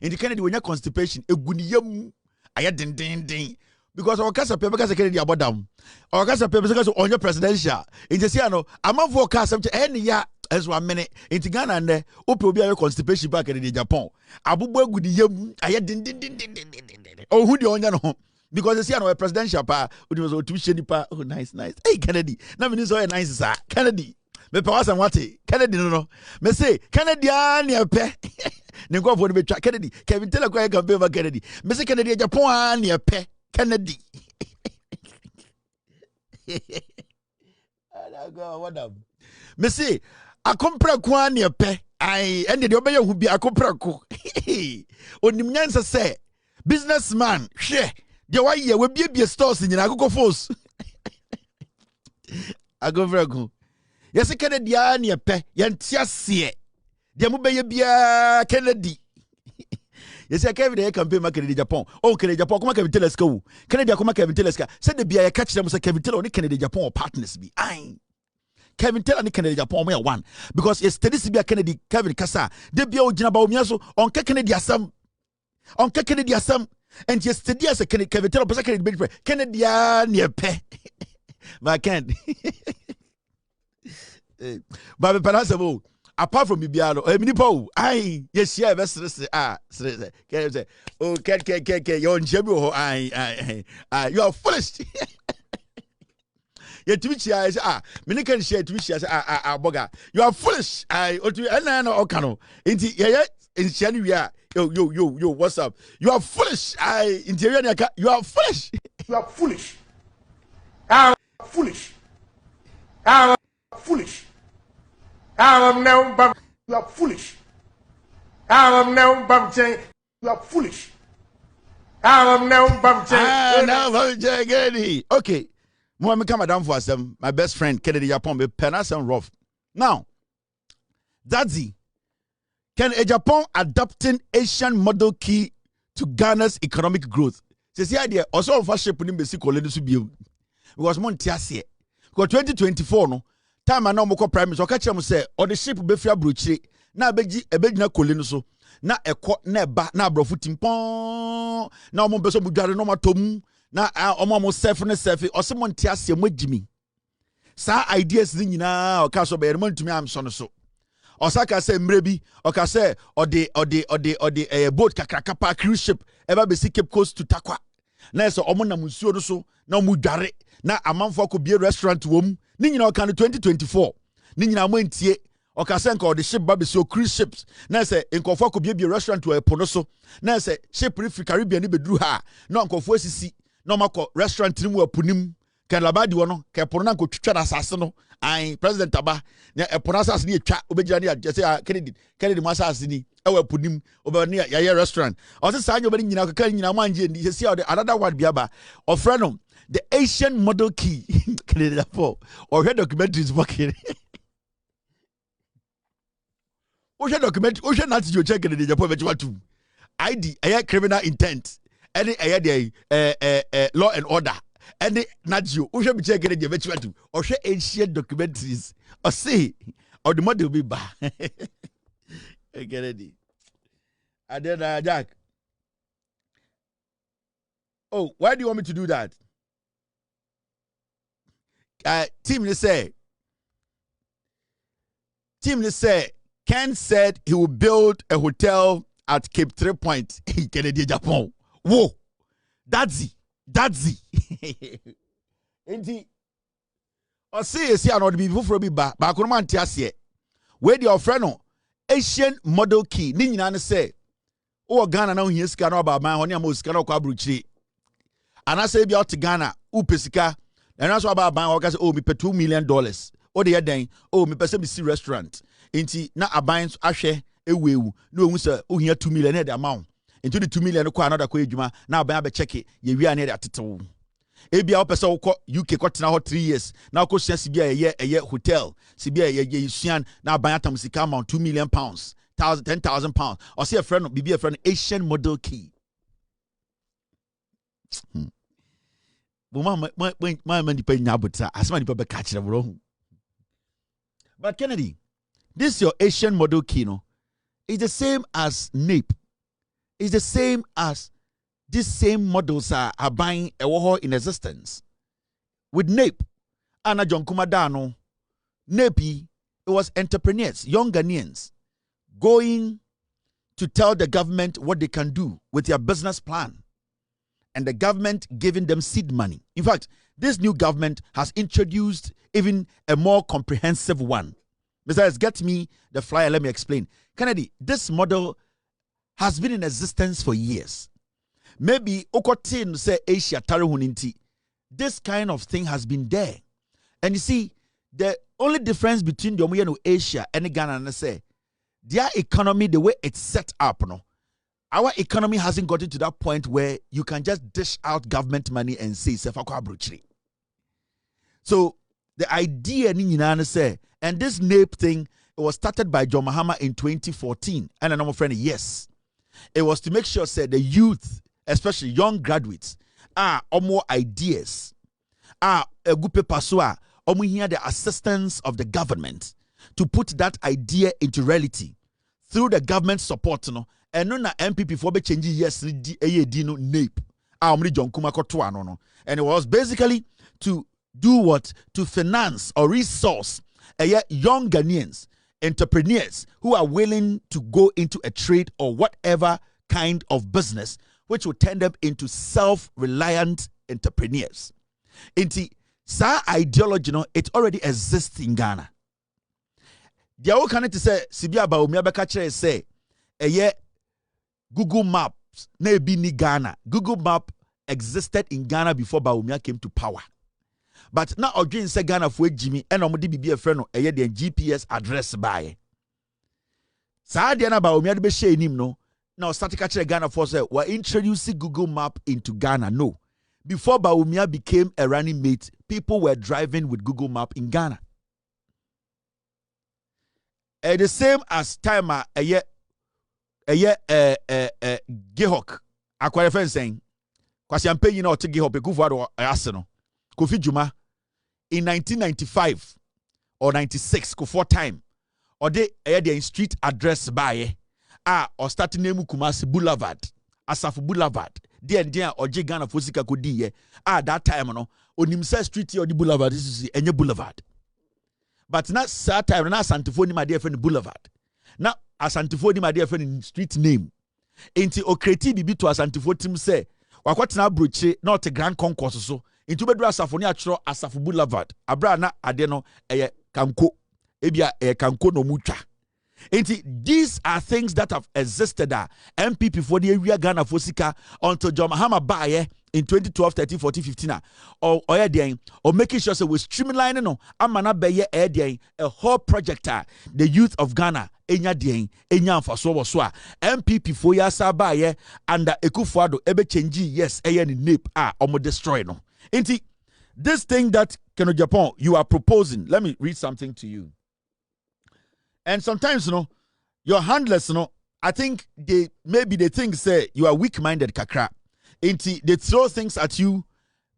In the Kennedy, when you're constipation, a good yum. I had ding. Because our cast of paper because I can't about them. Our cast of paper because on your presidential. In the Siano, I'm a forecast up to any year as 1 minute. In Ghana and there, Opio constipation back in Japan. Abu good yum. I had ding. Oh, who do you know? Because the Siano presidential pa, it was tuition pa. Oh, nice. Hey, Kennedy. Now, it's so nice, sir. Kennedy. Me pass and what? Kennedy no. Me say Kennedy ani pe. Ne go for the Kennedy. Kevin tell go campaign over Kennedy. Me say Kennedy Japan ani pe. Kennedy. What up? Me say akompra ko ani pe. Ai ende de obeya hu bi akompra ko. Onim nyansa say businessman hwe de wa ye we bie stores nyina akoko force. Akompra ko. Yes, Kennedy ani pe yantiasie de mo beye bia Kennedy. Yes, Kevin campaign ma Kennedy Japan. Oh, Kennedy Japan kuma Kevin Teleska wo. Kennedy kuma Kevin Teleska. Say the bia ya catch them say Kevin Tele oni Kennedy Japan or partners be. Ai. Kevin Tele ani Kennedy Japan mo one because it's steady bia Kennedy Kevin Kasa. De bia o gina Bawumia so on Kennedy asam. On Kennedy asam and yes steady as a Kevin Tele person Kennedy big Kennedy ani pe. Ma Ken. But Panasabo, apart from Bibiano, Minipo, I yes, yeah, best say, oh, you're on Jebo, you are foolish. Yet Twitch eyes, Minican share Twitch as boga. You are foolish. I know Okano. In January, yo, what's up? You are foolish. Interior, you are foolish. You are foolish. Foolish. Foolish. I'm now Bam. You are foolish. I'm now Bamche. You are foolish. I'm now Bamche. Okay. Mohammed come down for some. My best friend Kennedy Agyapong be penas and rough. Now, Dadzi, can Agyapong adopting Asian model key to Ghana's economic growth? Says the idea also of shape in basic colony to be because Montiasie. Because 2024 no. Time I know moko prime minister catch am say or the ship be free abrochire na ebegyina kole no so na ekọ na eba na abrofo timpon na omo beso mu dware no matom na omo self ne self osemo ntiase magimi sa ideas ni nyina o ka so be no ntumi am so no so osaka say mrebi o ka say ode boat kakrakapa cruise ship eba be si Cape Coast to Takwa na so omo na musuo no so na omo dware na amanfo ko bie restaurant wom ni nyina o ka no 2024 ni nyina mo ntie o ka say nka the ship ba be so cruise ships na say nkofo ko bie restaurant wo epo no so na say ship free Caribbean ni beduru ha na nkofo asisi na makọ restaurant ni mu apunim kan labadi wono kan pono na nkotwitwa da asase no ai president aba na epono asase ni etwa obegira ni agese Kennedy mu asase ni ewa apunim obe ni ya restaurant o se sa nyo be nyina ka nyina manje ndi se sia another one biaba ofre no the Asian model key Kennedy for or head documentaries working o she document o she not you check Kennedy Japan be tu ID criminal intent any law and order any Nadio who should be checking the virtual or share ancient documentaries or say or the model be ba get ready and then Jack, oh, why do you want me to do that? Team they say Ken said he will build a hotel at Cape 3 Point in Kennedy Japan. Whoa, that's it. Enti, o see another people for be ba kono man tiase. Where the friend no Asian model key. Ni nyina ne say, o Ghana na ohia sika na ba man ho ne am sika na kwa bruchiri. Ana say bi out Ghana, u pesika. Na so ba ban o ka say oh me pay $2 million. O de den, oh me pese me see restaurant. Enti na aban ahwe ewewu. No ohun say ohia $2 million na the amount. Into the 2 million ko another ko edwuma na aban be check ye wi ane atetewo ebia wo pese wo ko UK ko tena ho 3 years na ko hia sibia ye hotel sibia ye suan na aban atam sika amount £2 million, 10,000 pounds or say a friend bibi a friend Asian model key bo ma di pa nyabuta asema di pa be ka kire bro. But Kennedy, this your Asian model key no is the same as NAPE. It's the same as these same models are buying a war in existence. With NAPE, Anna John Kumadano, NAPE, it was entrepreneurs, young Ghanaians, going to tell the government what they can do with their business plan. And the government giving them seed money. In fact, this new government has introduced even a more comprehensive one. Besides, get me the flyer, let me explain. Kennedy, this model has been in existence for years. Maybe Okotin say Asia Taruhuninti. This kind of thing has been there. And you see, the only difference between the Omoyenu Asia and Ghana and say their economy, the way it's set up, no. Our economy hasn't gotten to that point where you can just dish out government money and say so the idea ni say, and this NAPE thing, it was started by John Mahama in 2014. And I'm friend, yes. It was to make sure that the youth, especially young graduates, are more ideas. A good paper so hear the assistance of the government to put that idea into reality through the government support. No, and no na MPP for be change yes no NAPE. John Kuma no. And it was basically to do what? To finance or resource young Ghanaians, entrepreneurs who are willing to go into a trade or whatever kind of business which will turn them into self-reliant entrepreneurs. Inti sa ideology no, it already exists in Ghana. The other kind to say Sibia Bawumia beka say Google Maps na ebi ni Ghana. Google Map existed in Ghana before Bawumia came to power. But now again say Ghana for Jimmy and omudi bibi a friend no the GPS address by. Sa dia na Bawumia de be share nim no. Now start catch Ghana for say we're introducing Google Map into Ghana. No. Before Bawumia became a running mate, people were driving with Google Map in Ghana. The same as timer Gehok akware fen saying kwasi ampe yi na ote Gehok be Kwadwo ase no Kofi Juma in 1995 or 96 ko for time ɔde ɛyɛ de street address bae or starting name Kumasi Boulevard Asafo Boulevard dia oje Ghana for sika kodi that time no onim say street or the boulevard is enye boulevard but na that time na Asantefo ni my dear friend boulevard na Asantefo ni my dear friend street name enti o create bibi to Asantefo tim say wakwatena broche not a grand concourse so into bedru Asafo ni atro Asafo Boulevard abra na ade no eye kanko ebia kanko no mutwa. These are things that have existed MPP for the area Ghana for sika until John Mahama buy in 2012, 13, 14, 15 or making sure so we streamlining no amana beye a whole project the youth of Ghana enya for so MPP for ya sa buy under Ekufuado ebe change yes ni nip omo destroy no. This thing that Agyapong you are proposing, let me read something to you. And sometimes, your handlers, I think they think say you are weak-minded, kakra. They throw things at you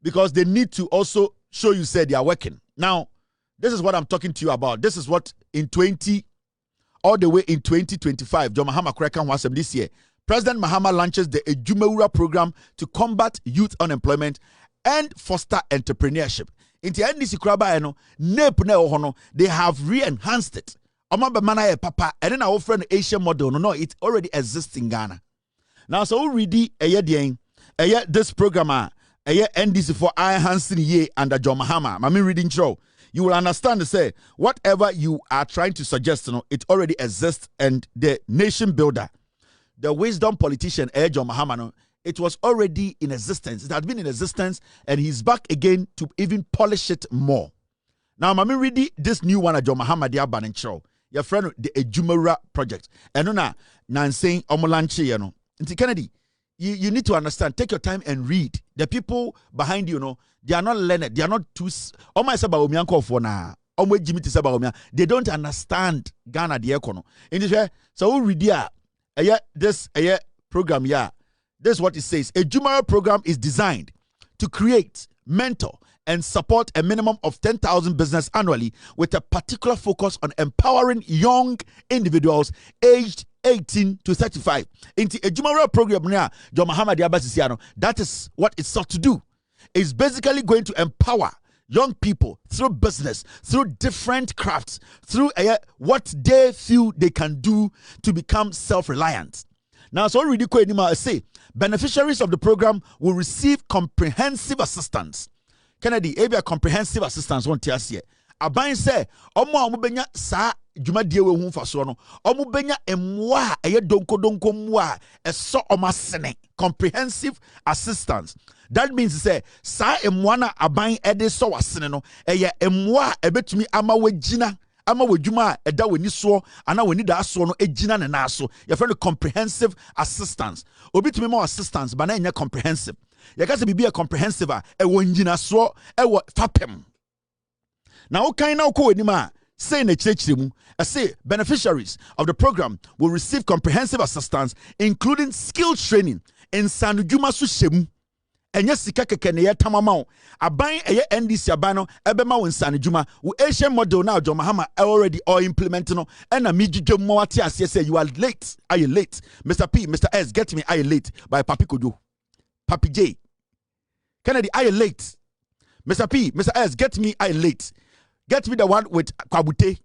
because they need to also show you say they are working. Now, this is what I'm talking to you about. This is what all the way in 2025, John Mahama Krekan Wasem this year, President Mahama launches the Adwumawura program to combat youth unemployment and foster entrepreneurship. They have re-enhanced it. Papa, and then our friend Asian model. No, it already exists in Ghana. Now, so we read this program, NDC for I Hansen Ye under John Mahama. Mami reading show. You will understand. Say whatever you are trying to suggest, it already exists, and the nation builder, the wisdom politician, John Mahama, it was already in existence. It had been in existence, and he's back again to even polish it more. Now, Mami read this new one at John Mahama dia Banin show. Your friend the Agyapong project. And na saying omolanche Nti Kennedy, you need to understand. Take your time and read. The people behind you, they are not learned. They are not too. Bawumia for na. Bawumia. They don't understand Ghana the economy. In this way, so we read this program this is what it says. Agyapong program is designed to create, mentor, and support a minimum of 10,000 business annually with a particular focus on empowering young individuals aged 18 to 35. In the Agyapong program, John Mahama Diabasisiano, that is what it's sought to do. It's basically going to empower young people through business, through different crafts, through what they feel they can do to become self-reliant. Now, so really quick, I say beneficiaries of the program will receive comprehensive assistance. Kennedy, a comprehensive assistance won't tell us. Aban say, Omo benya sa juma die we hu faso no. Omo benya emwa donko mwa eso omasene. Comprehensive assistance. That means say sa emwa na aban ede so wasene no. Emwa ebetumi ama wejina. Ama wejuma eda weni so ana weni da so no ejina ne na so. Your friend comprehensive assistance. Obitumi ma assistance but na enya comprehensive. You can be a comprehensive enjina so fapem. Now kind now ko anima say na chirechiremu say beneficiaries of the program will receive comprehensive assistance including skill training in sanudwuma so shemu enye sika keke ne yetamama aban eye NDC abano ebema wo sanudwuma wo Asian model now John Mahama already all implementing no and na mijidwom wate ase say you are late. Are you late? Mr. P, Mr. S, get me are you late by Papi Kojo. Papi J. Kennedy, are you late? Mr. P, Mr. S, get me, are you late? Get me the one with Kwabute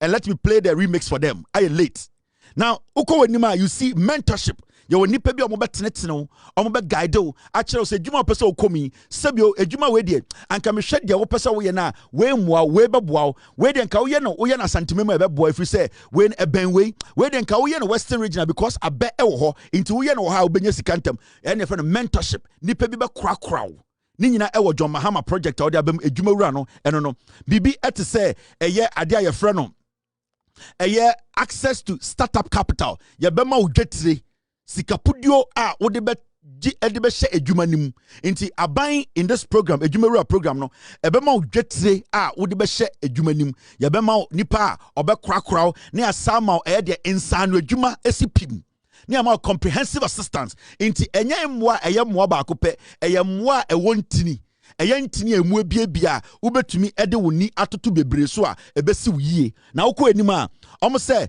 and let me play the remix for them. Are you late? Now, Uko Wenima, you see mentorship. You will need to be a mobile tenetino, or mobile guide. Actually, say, Juma person komi, Sabio, a Juma wedi, and come shed your person we na, way more, way babuao, where then Kauyano, Oyana Santimema boy, if you say, when a benway, where then Kauyan Western region, because I bet into Uyano how Benyasi Cantum, and if a mentorship, Nipebiba crow. Nina ewo John Mahama project or the Agyapong no eno no bibi ete say eye ade aye frɛ no eye access to startup capital ye bema udwetire sikapudio a wode be hye adwuma nim nti aban in this program Agyapong program no ebema udwetire a wode be hye adwuma nim ye bema nipa a obekrakra na asama eye de insano adwuma esipim ni comprehensive assistance inti enye mwa eye mwa ba kope eye mwa e wontini ntini emu bia wobetumi ede woni atoto bebre so a ebesi wiye na wokọ anim a say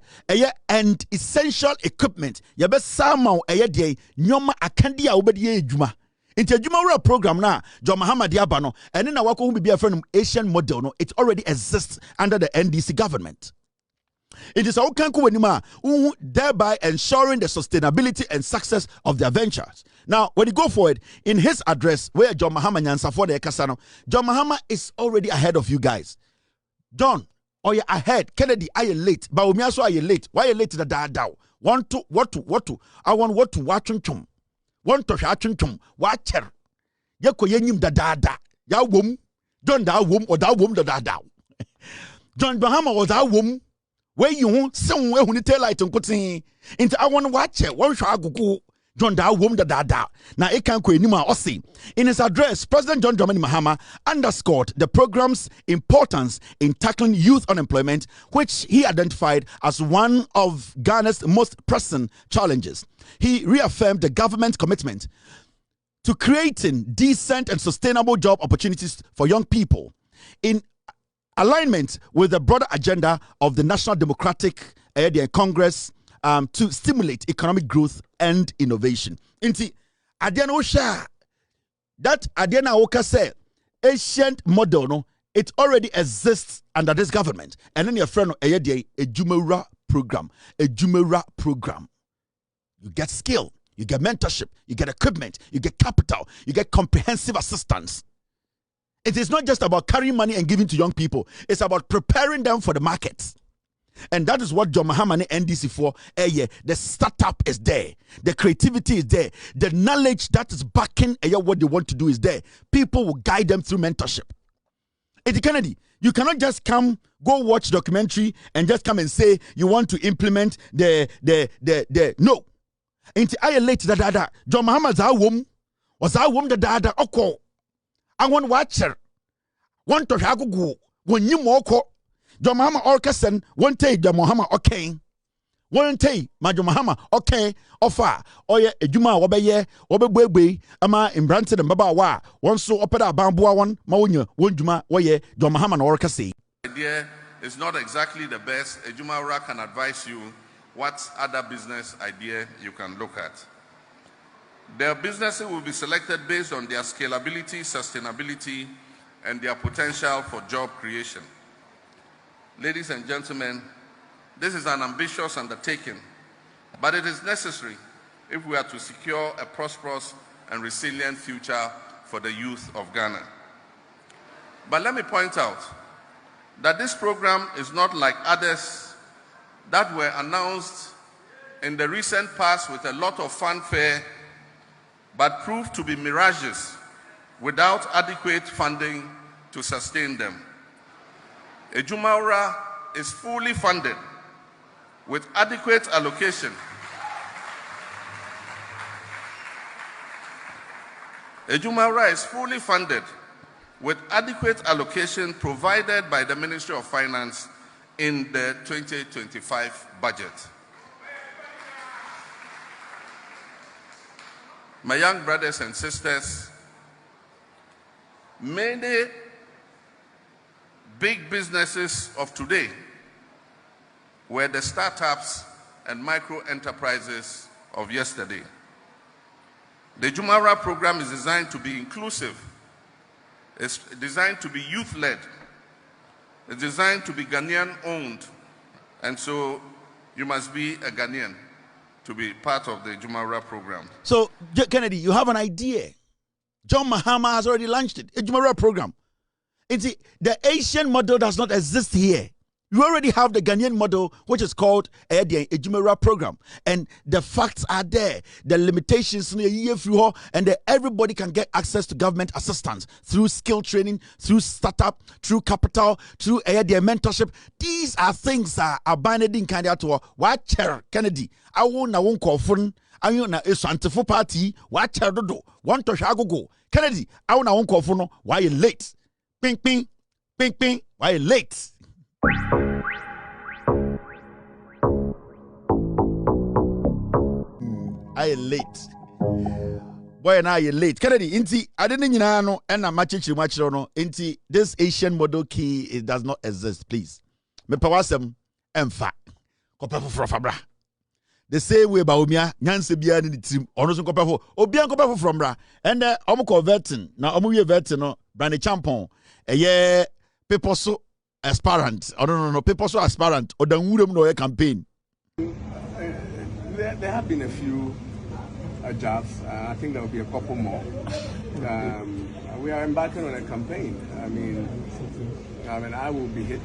and essential equipment yebesa ma de nyoma akande a wobedi adwuma nti Adwumawura program na John Mahama de aba no ene na wako hu bibia friend Asian model no it already exists under the NDC government. It is our kanku thereby ensuring the sustainability and success of their ventures. Now, when you go forward, in his address, where John Mahama nyansa for the Kasano, John Mahama is already ahead of you guys. John, oh yeah, ahead. Kennedy, are you late? Bawumia, so are you late? Why are you late to the dada? What to? I want what to watch chum. Want to watch chum. Watcher. Yako yenyim da dada. Ya wom. John da wom or da wom da dada. John Mahama was that wom. Where you want somewhere who tell light and cutting into I want to watch it. One shall go John da wom da dada. Now it can't go anymore. In his address, President John Dramani Mahama underscored the program's importance in tackling youth unemployment, which he identified as one of Ghana's most pressing challenges. He reaffirmed the government's commitment to creating decent and sustainable job opportunities for young people in alignment with the broader agenda of the National Democratic Congress to stimulate economic growth and innovation. Inti Adiana Osha that Adiana Oka said ancient model no it already exists under this government. And then your friend Agyapong program. You get skill, you get mentorship, you get equipment, you get capital, you get comprehensive assistance. It is not just about carrying money and giving to young people. It's about preparing them for the markets. And that is what John Mahama and NDC for. The startup is there. The creativity is there. The knowledge that is backing what they want to do is there. People will guide them through mentorship. Eddie Kennedy, you cannot just come, go watch documentary and just come and say you want to implement the no. Ain't I late da. John Mahama was our womb da oko. I want watcher. Want to go when you moko. John Mahama orchestra one day John Mahama okay. One day my John Mahama okay. Offer oye ejuma wobeye ama imbranted and baba wa one so opera bambua one mawunya one juma woye John Mahama no orchestra. Idea is not exactly the best. Adwumawura can advise you what other business idea you can look at. Their businesses will be selected based on their scalability, sustainability, and their potential for job creation. Ladies and gentlemen, this is an ambitious undertaking, but it is necessary if we are to secure a prosperous and resilient future for the youth of Ghana. But let me point out that this program is not like others that were announced in the recent past with a lot of fanfare but proved to be mirages without adequate funding to sustain them. Adwumawura is fully funded with adequate allocation. Adwumawura is fully funded with adequate allocation provided by the Ministry of Finance in the 2025 budget. My young brothers and sisters, many big businesses of today were the startups and micro enterprises of yesterday. The Adwumawura program is designed to be inclusive. It's designed to be youth-led. It's designed to be Ghanaian-owned. And so you must be a Ghanaian to be part of the Adwumawura program. So, Kennedy, you have an idea. John Mahama has already launched it. Adwumawura program. The Asian model does not exist here. You already have the Ghanaian model, which is called the Adwumawura program. And the facts are there. The limitations, and everybody can get access to government assistance through skill training, through startup, through capital, through their mentorship. These are things that are binding in Canada. Watcher Kennedy. I won't call phone. I want a scientific party. Watcher do. Want to go. Kennedy. I won't call phone. Why you late? Ping, ping, ping, ping. Why you late? I late. boy na you late Kennedy inti adene nyina no na machechiri no inti this Asian model key it does not exist please me pawasem emfa kopefo frofabra the same way Bawumia nyanse bia ni team ono so kopefo obia kopefo from bra and omo converting na omo we verting no Bryan Acheampong people so aspirant no people so aspirant Adwumawura no campaign. There have been a few jobs. I think there will be a couple more. We are embarking on a campaign. I mean, I will be hit.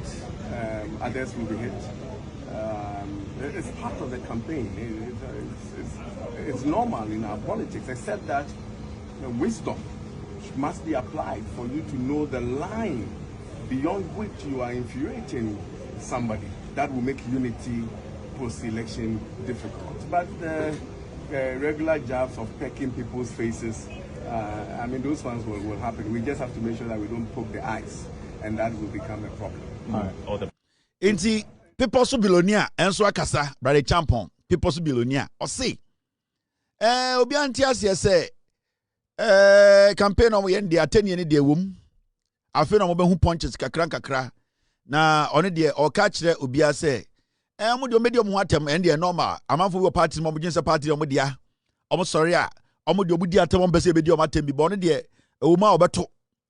Others will be hit. It's part of the campaign. It's normal in our politics, except that wisdom must be applied for you to know the line beyond which you are infuriating somebody. That will make unity post-election difficult. But regular jabs of pecking people's faces, I mean, those ones will happen. We just have to make sure that we don't poke the eyes, and that will become a problem. Inti people so billionaire enso akasa Bryan Acheampong people so billionaire o say obi anti ase say campaign on we end dey ateni ni dey wom afi na mo be hu punches kakra na one dey o ka kire obi ase mo dey medium ho atem and dey normal amanfo we party mo jinse party mo dia o mo sorry a o mo dey obudi atem mo be say be dey o matem bi bo no dey e wo ma obeto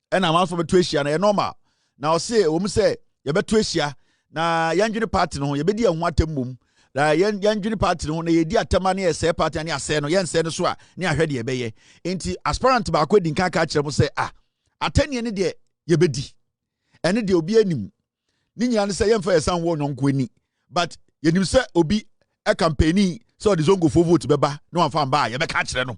e na amanfo beto ehia na e normal na o say wo mo say ye beto ehia na yanjini party no ye bedi ehun atem mum na yanjini party no na ye di atema na ye say party na ase no ye nse no so a na ahwe de beye enti aspirant ba ko di nka ka kire mo say atenie ne de ye bedi ene de obi anim ni nyina ne say ye mfa ye san wo nyonko ani but ye nim say obi e campaigni so the zongo for vote beba no amfa ba ye be ka kire no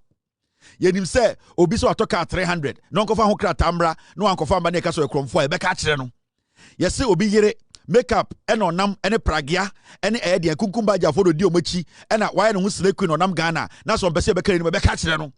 ye nim say obi so atoka 300 no nkofa ho kra tamra no ankofa ba na ka so ekromfo ye be ka kire no ye say obi yire makeup and onam any pragia any idea kunkumba jafo do di omachi and why no snake queen onam Ghana na so mpese be kare no be ka kire no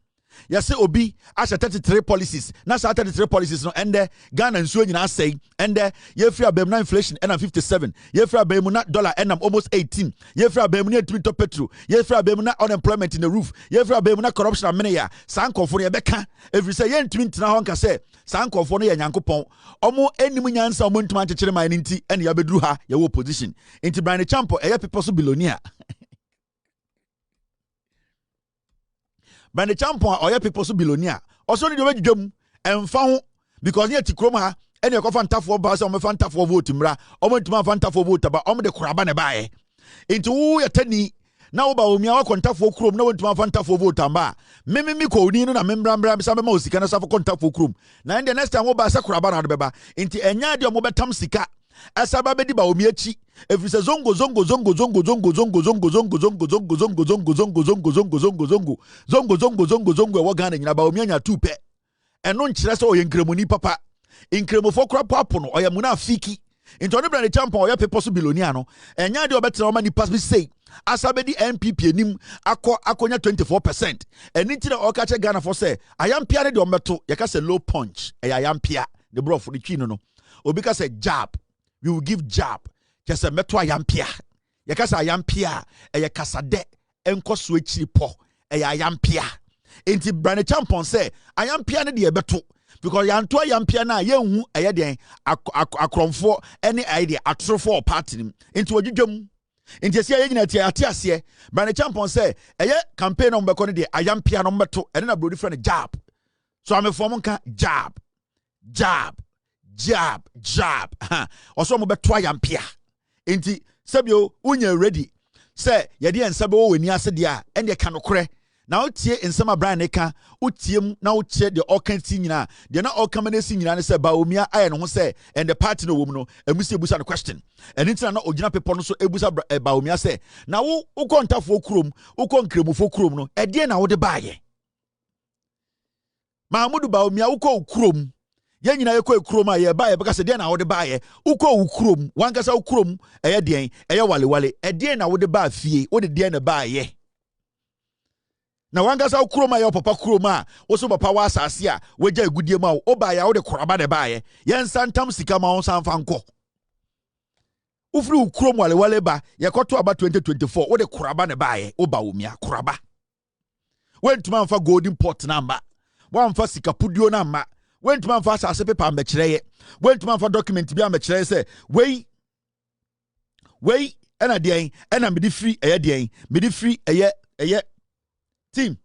yes obi asha 33 policies na sa 33 policies no and Ghana nsuo nyina say and ye free abem na inflation and 57 ye free abem na dollar and almost 18 ye free abem na to petrol ye free abem na unemployment in the roof ye free abem na corruption amene ya sankofo no ye beka every say ye ntimi ntina ho nka say sankofo no ye nyankopon omo enim nyansa omo ntuma chekere man nti ene ya beduru ha ye wo position nti Bryan Acheampong eye people so billionaire Bryan Acheampong oye people so billionaire also ni do dwam emfa ho because ne tikrom ha ene e ko fantafo ba se o me fantafo vote mra o me ntuma fantafo vote ba o me de koraba ne baaye enti wo yetani na wo Bawumia wa kontafo krom na wo ntuma fantafo vote amba me ko ni no na membra bisa me ma osika na safo kontafo krom na in the next time wo ba se koraba na do beba enti enya de o mo betam sika asaba bedi Bawumia chi efrise zongo wo Ghana nyina Bawumia nya tupe eno nkyere se oye nkremoni papa nkremofo krapo apono oye muna afiki into ne Bryan Acheampong oye people so billionaire no enya de obetra o mani pass be say asabedi NPP enim akonya 24% eni ntira o ka che Ghana for say ayampia ne de ometo ye ka say low punch ayampia the bro for the twin no obi ka say jab we will give jab just a meto ayampia ye ka say ayampia ye kasade enkoso akiri po ayampia enti Bryan Acheampong say ayampia ne de beto because yanto ayampia na ye hu eye den akromfo any idea atrofo party nim enti wodwudwam enti sia ye nyina tie ase Bryan Acheampong say eye campaign on beko ne de ayampia no meto ene na brody friend jab so am form nka jab also mo beto ayampia enti sabio unya ready say ye de ensabe wo wani ase de a ene ka nokore na otie nsema Bryan eka otiem na otie de okanti nyina de na okamanesi nyina ne se Bawumia aye no ho se and the party no wom no emusi ebusa no question enitina na ogina pepo no so ebusa Bawumia se na wo ukontafo kurom ukonkremufo kurom no ede na wo de baaye Mahamudu Bawumia uko kurom ye nyina ye ko kurom aye baaye beka se de na wo de baaye uko kurom wankasa kurom eye den eye wale ede na wo de baa fie wo de na baaye na wangasa ukroma ya papa kroma wo so papa wa asase a waja agudie ma wo ba ya wo de koraba de baaye yen santam sika ma won sanfa nko ufri ukrom wale ba ye koto aba 2024 wo de koraba ne baaye wo Bawumia koraba Went to man for golden pot number. One for sikapudio number. Went to man for asase paper and bechere. Went to man for document be and bechere say, wey, and a day, and I'm free a day, free a year. Team.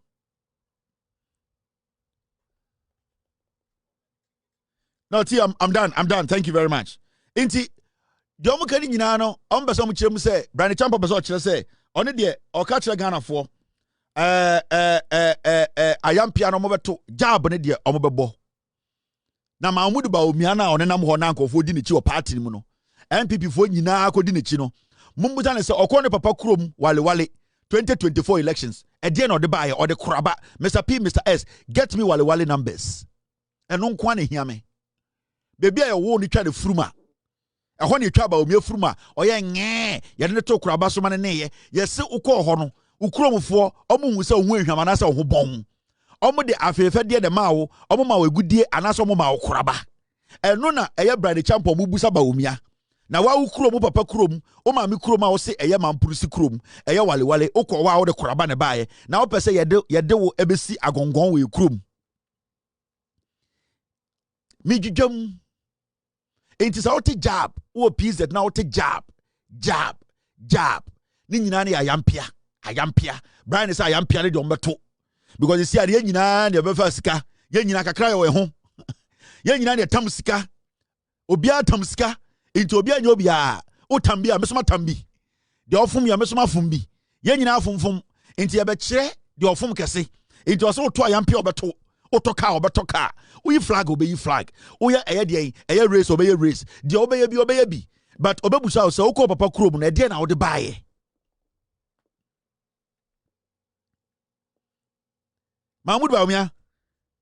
No, T, I'm done. Thank you very much. Inti, the Omukani Ninano, Ombasom Chim say, Bryan Acheampong Beso say, on it, or catch a Ghana for Ayam piano mobeto, jab on it, dear Omobebo. Na Mahmudu Bawumia on a number of Nanko for dinner to a party mono. MPP for Nina Codinachino. Mumbutan is a Okone Papa Krum, Wale 2024 elections. At the end of the buyer or the Kraba, Mr. P, Mr. S, get me Wale numbers. And no one hear me. Baby, I won't try the fruma. I want you trouble me fruma. Or ye, you didn't talk about so many. Yes, Uko Hono, Ukrom for, Omu so win him and answer who bomb. Omo de afefe de mao, Omo ma we good and answer Moma Kraba. And nona, a Bryan Acheampong Mubusa Bawumia. Na wa ukrom papa krom o ma me krom a wo se eye mampurusi krom eye wale okọ wa wo de koraba ne baaye na wo pese yede wo ebesi agongon we krom mi djudwam enti sa wo te jab wo PZ na wo te jab ni nyina ne ayampia Bryan say ayampia ne de ombeto because you see ade nyina ne befa sika ye nyina kakra ye wo ho ye nyina ne tam sika obia tam sika into obi anyo bia o tambi a mesoma tambi de ofum ya mesoma fumbi ye nyina afumfum into ye be kire de ofum kese into so to ayampe obeto obeto ka uyi flag obeyi flag uya eye race obeye race de obeye bi but obebusa so ukọ papa krom na de na wo de baaye Mahmoud Bawumia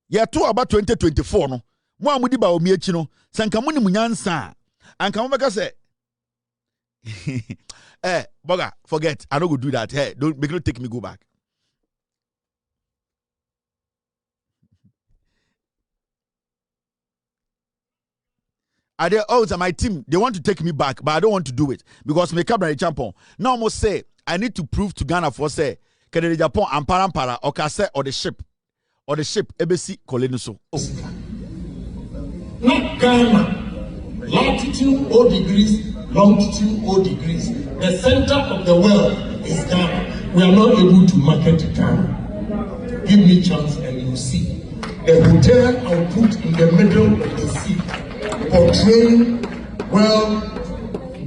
ye to about 2024 no mo amudi Bawumia chi no sanka muni munyansa and come back say, Boga, forget. I don't go do that. Hey, don't make it take me go back. Are they also my team? They want to take me back, but I don't want to do it because me Bryan Acheampong. Now almost say I need to prove to Ghana for say can Japan and parampara or kase or the ship ebesi koleniso. Not Ghana. Latitude 0 degrees, longitude 0 degrees. The center of the world is Ghana. We are not able to market Ghana. Give me chance and you see. The hotel I'll put in the middle of the sea, portraying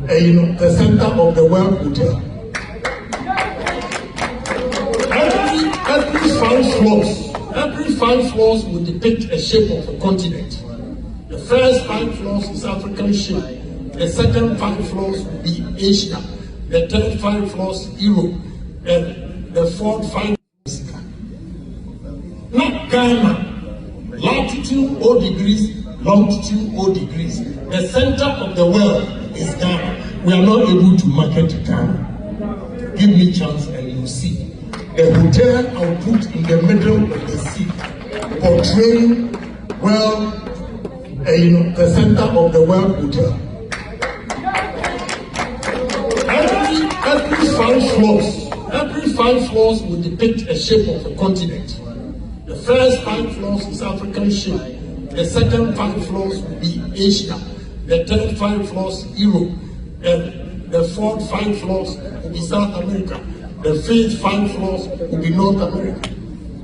the center of the world hotel. Every 5 floors will depict a shape of a continent. The first 5 floors is African shape. The second 5 floors will be Asia. The third 5 floors Europe. And the fourth 5 is not Ghana. Latitude 0 degrees, longitude 0 degrees. The center of the world is Ghana. We are not able to market Ghana. Give me chance and you see. The hotel I'll put in the middle of the sea, portraying the center of the world hotel. Every 5 floors will depict a shape of a continent. The first 5 floors is African shape. The second 5 floors will be Asia. The third 5 floors Europe. And the fourth 5 floors will be South America. The fifth 5 floors will be North America.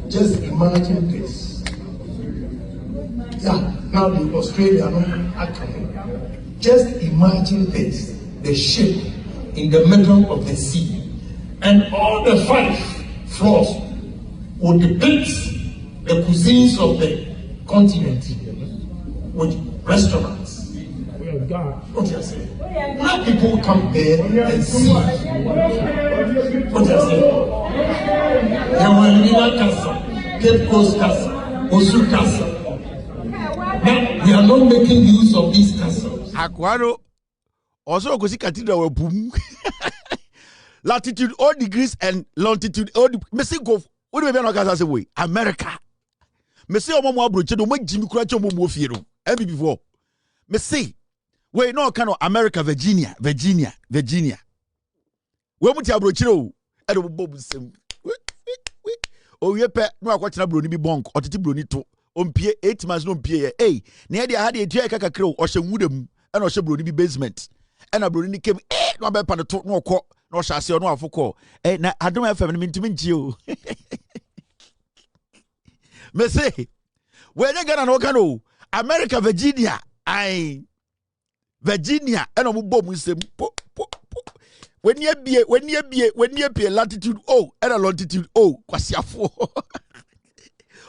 Just imagine this. Yeah, now the Australian are coming. Just imagine this, the ship in the middle of the sea. And all the 5 floors will depict the cuisines of the continent with restaurants. What you say? Now people come there and see. What you say? Yawalina Casa, Cape Coast Casa, Osu Casa. Now we are not making use of these castles. Akwaro also go see cathedral boom. Latitude 0 degrees and longitude 0 degrees. Messi go. What do we mean? Because say way America. Messi omo mo abroche do mo jimi kura che omo mo fie no. Ebi before. Messi we no kind of America, Virginia. We muti abrochire o. E do bobu sem. oyepe no akwachina broni bi bonk otiti broni to ompie 8 months no mpie ye na de ha de etua kakakre o hye nwudam e na o hye broni bi basement e na broni ni kem no be pa no to no okọ no hye ase no afokọ na Adom FM no mintimi ngie o me say we dey Ghana no kan o America Virginia Virginia e no mo bom nsem po when you be latitude O and a longitude O kwasiafo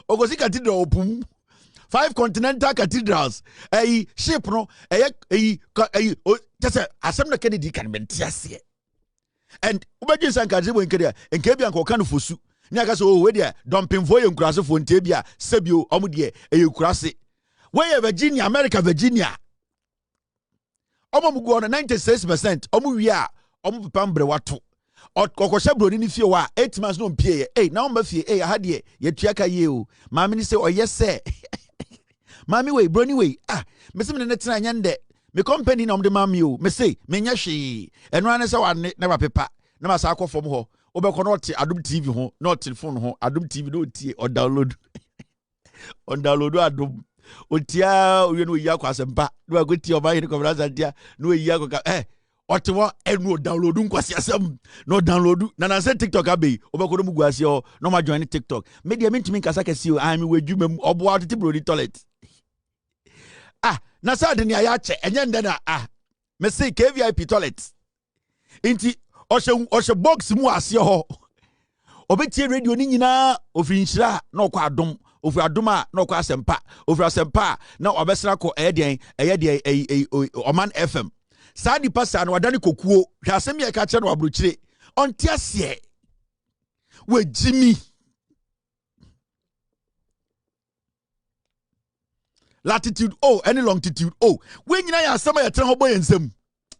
ogosi cathedral opum 5 continental cathedrals ship no just asem na Kennedy kan mentiase and ubegin sankaje bo nkede enke bia nko kan fosu ni aka so we dia dumpingfo ye nkurase fo nte bia sebio omo de kurase we Virginia America Virginia omo mugo na 96% omo wi a omo pambre wato okosha broni ni fie wa 8 months no mpie na omo fie ha de ye tuaka ye o maami ni se oyese maami we broni we me se me ne tena nyande me company na omo de maami o me se me nya hwe eno ane se wa ne ba pepa na ma sa akofom ho obekọ no te Adom TV ho no telephone ho Adom TV no tie o download on download Adom otia oye no ya kwasempa no agoti oba yene conference dia no ya kwa otewo enu download nkwasi asem no download na say TikTok abe obekọ no muguase o no ma join TikTok media mentimi nkasa kesi o am we dwumam obo atiti brodi toilet na sa de ne aya che enye nde na me say KVIP toilet inti oshe box mu ase ho obetie radio ni nyina ofiri nhyira na okọ Adom ofiri Adom a na okọ asempa ofiri asempa na obesra ko eyeden Oman FM sadi pasa na wadani kokuo hwasem ye ka che na wabrochire onti ase we Jimmy latitude O any longitude O we nyina ya asema ya tena ho boye nsem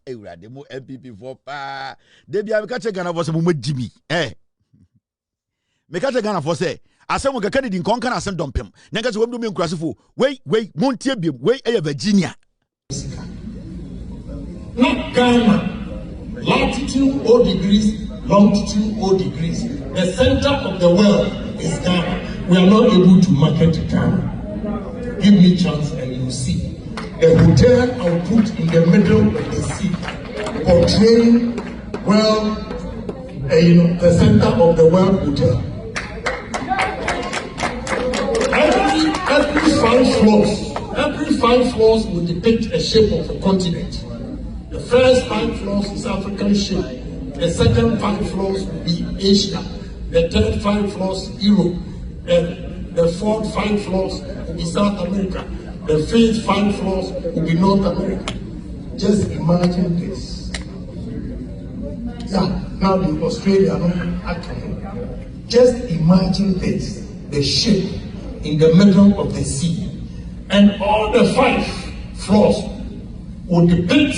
ewurade mo MPP for pa de bia me ka che Ghana for se mo Jimmy me ka che Ghana for se asem ka Kennedy nkonka na asem dompem na ka se wom do me nkurasefo we montie biem we Virginia not Ghana. Latitude 0 degrees, longitude 0 degrees. The center of the world is Ghana. We are not able to market Ghana. Give me chance and you'll see. The hotel I'll put in the middle of the sea, portraying the center of the world hotel. Every 5 floors will depict a shape of a continent. The first 5 floors is African shape. The second 5 floors will be Asia. The third 5 floors Europe. And the fourth 5 floors will be South America. The fifth 5 floors will be North America. Just imagine this. Yeah, now in Australia, just imagine this. The ship in the middle of the sea. And all the 5 floors will depict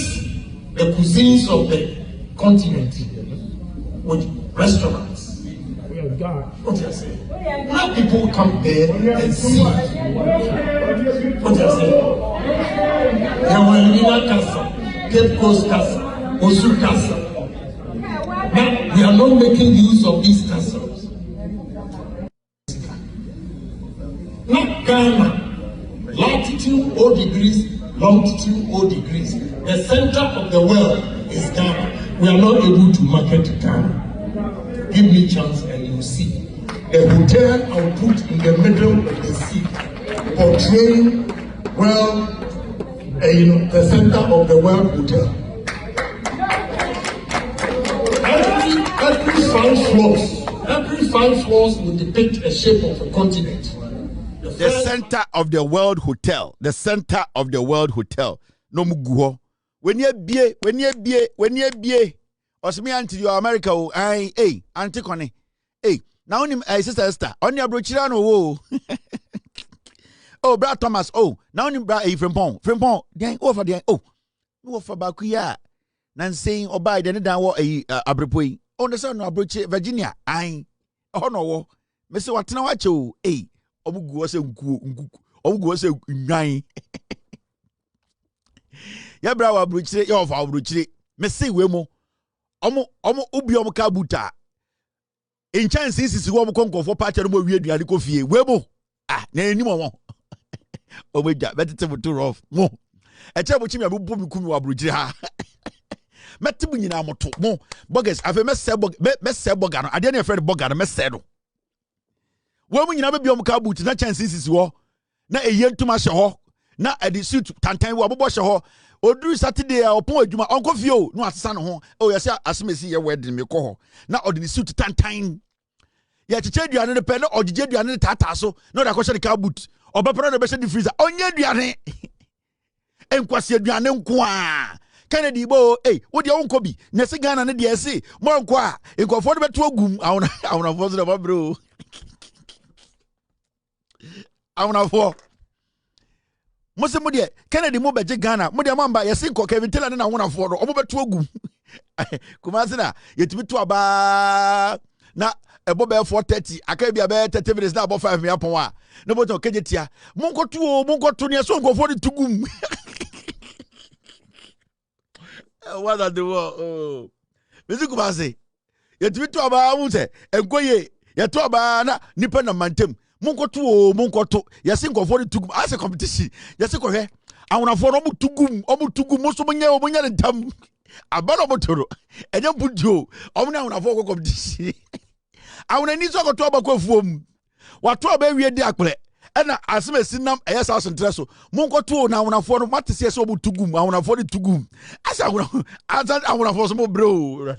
the cuisines of the continent with restaurants. What you say? Now people come there and see. What you say? There were Lina Casa, Cape Coast Casa, Osu Casa. Now we are not making use of these castles. Not Ghana. Latitude 0 degrees, longitude 0 degrees. The center of the world is Ghana. We are not able to market Ghana. Give me chance and you'll see. The hotel I'll put in the middle of the sea, portraying the center of the world hotel. Every 5 floors will depict a shape of a continent. The center of the world hotel. The center of the world hotel. No muguho. When you be, Osmi anti you America, anti Connie. Now him sister Esther, on your brochirano, wo. Brad Thomas, now him bra Frimpong, then over there, no for Bakuya, Nan saying by the down war abrepoi. On the son of Virginia, no, Mr. Watanawacho, Obugu se ngan ya bra wa bruchire ya ofa bruchire me se we mo omo ubi omo ka buta in chance is wo konko for party no wie aduane ko fie webo na enim won o meja betete mo too rough mo e che bo chimi abubu mi kumi wa brojire ha metibu nyina moto mo burgers afa messe burger no ade na friend burger no messe do wo mu nyina be biom ka boot na chance is wo na eye ntuma hye ho na ade suit tantan wo abobo hye ho oduru Saturday a opon adwuma onko fie o no atesa no ho o yesi asemesi ye wedding me ko ho na odini suit tantan ya cheche aduane ne pe na ogige aduane ne tata so na oda kwhye ka boot obepro na be hye di freezer onye aduane enkwase aduane nko a Kennedy bo wo de wonko bi na se Ghana ne de ese mo nko a enkofo de beto agum awona fo so de bro awona fo Mose mo de Kennedy mo beje Ghana mo de mamba yesi nko Kevin Taylor na wona fo no omo beto agum kumase na yetimi to aba na ebo be 4:30 aka bia be 30 minutes na abo 5 Agyapong a no boto kejetia mo nkoto ne so nkofo de tugum what are the oh Mezi kumase yetimi to aba mu se enkoye yeto aba na nipa na mantem munkoto yesi nkofo de tugum ase competition yesi ko hwe awonafo no mu tugum mo so munya ne tam abano motoro enye budio omna awonafo ko competition awona ni so ko to aba ko fuom wato aba wie di akple ena asemesi nam eyesa asentre so munkoto na awonafo no matese so mu tugum awonafo de tugum asa awonafo so mo bro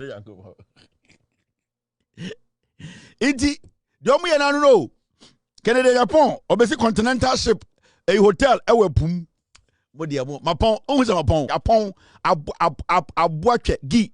iti domu ye na no Kennedy Agyapong obesi continental ship a hotel Wéàpons body amo mapon ohun se mapon Agyapong abuatwe gi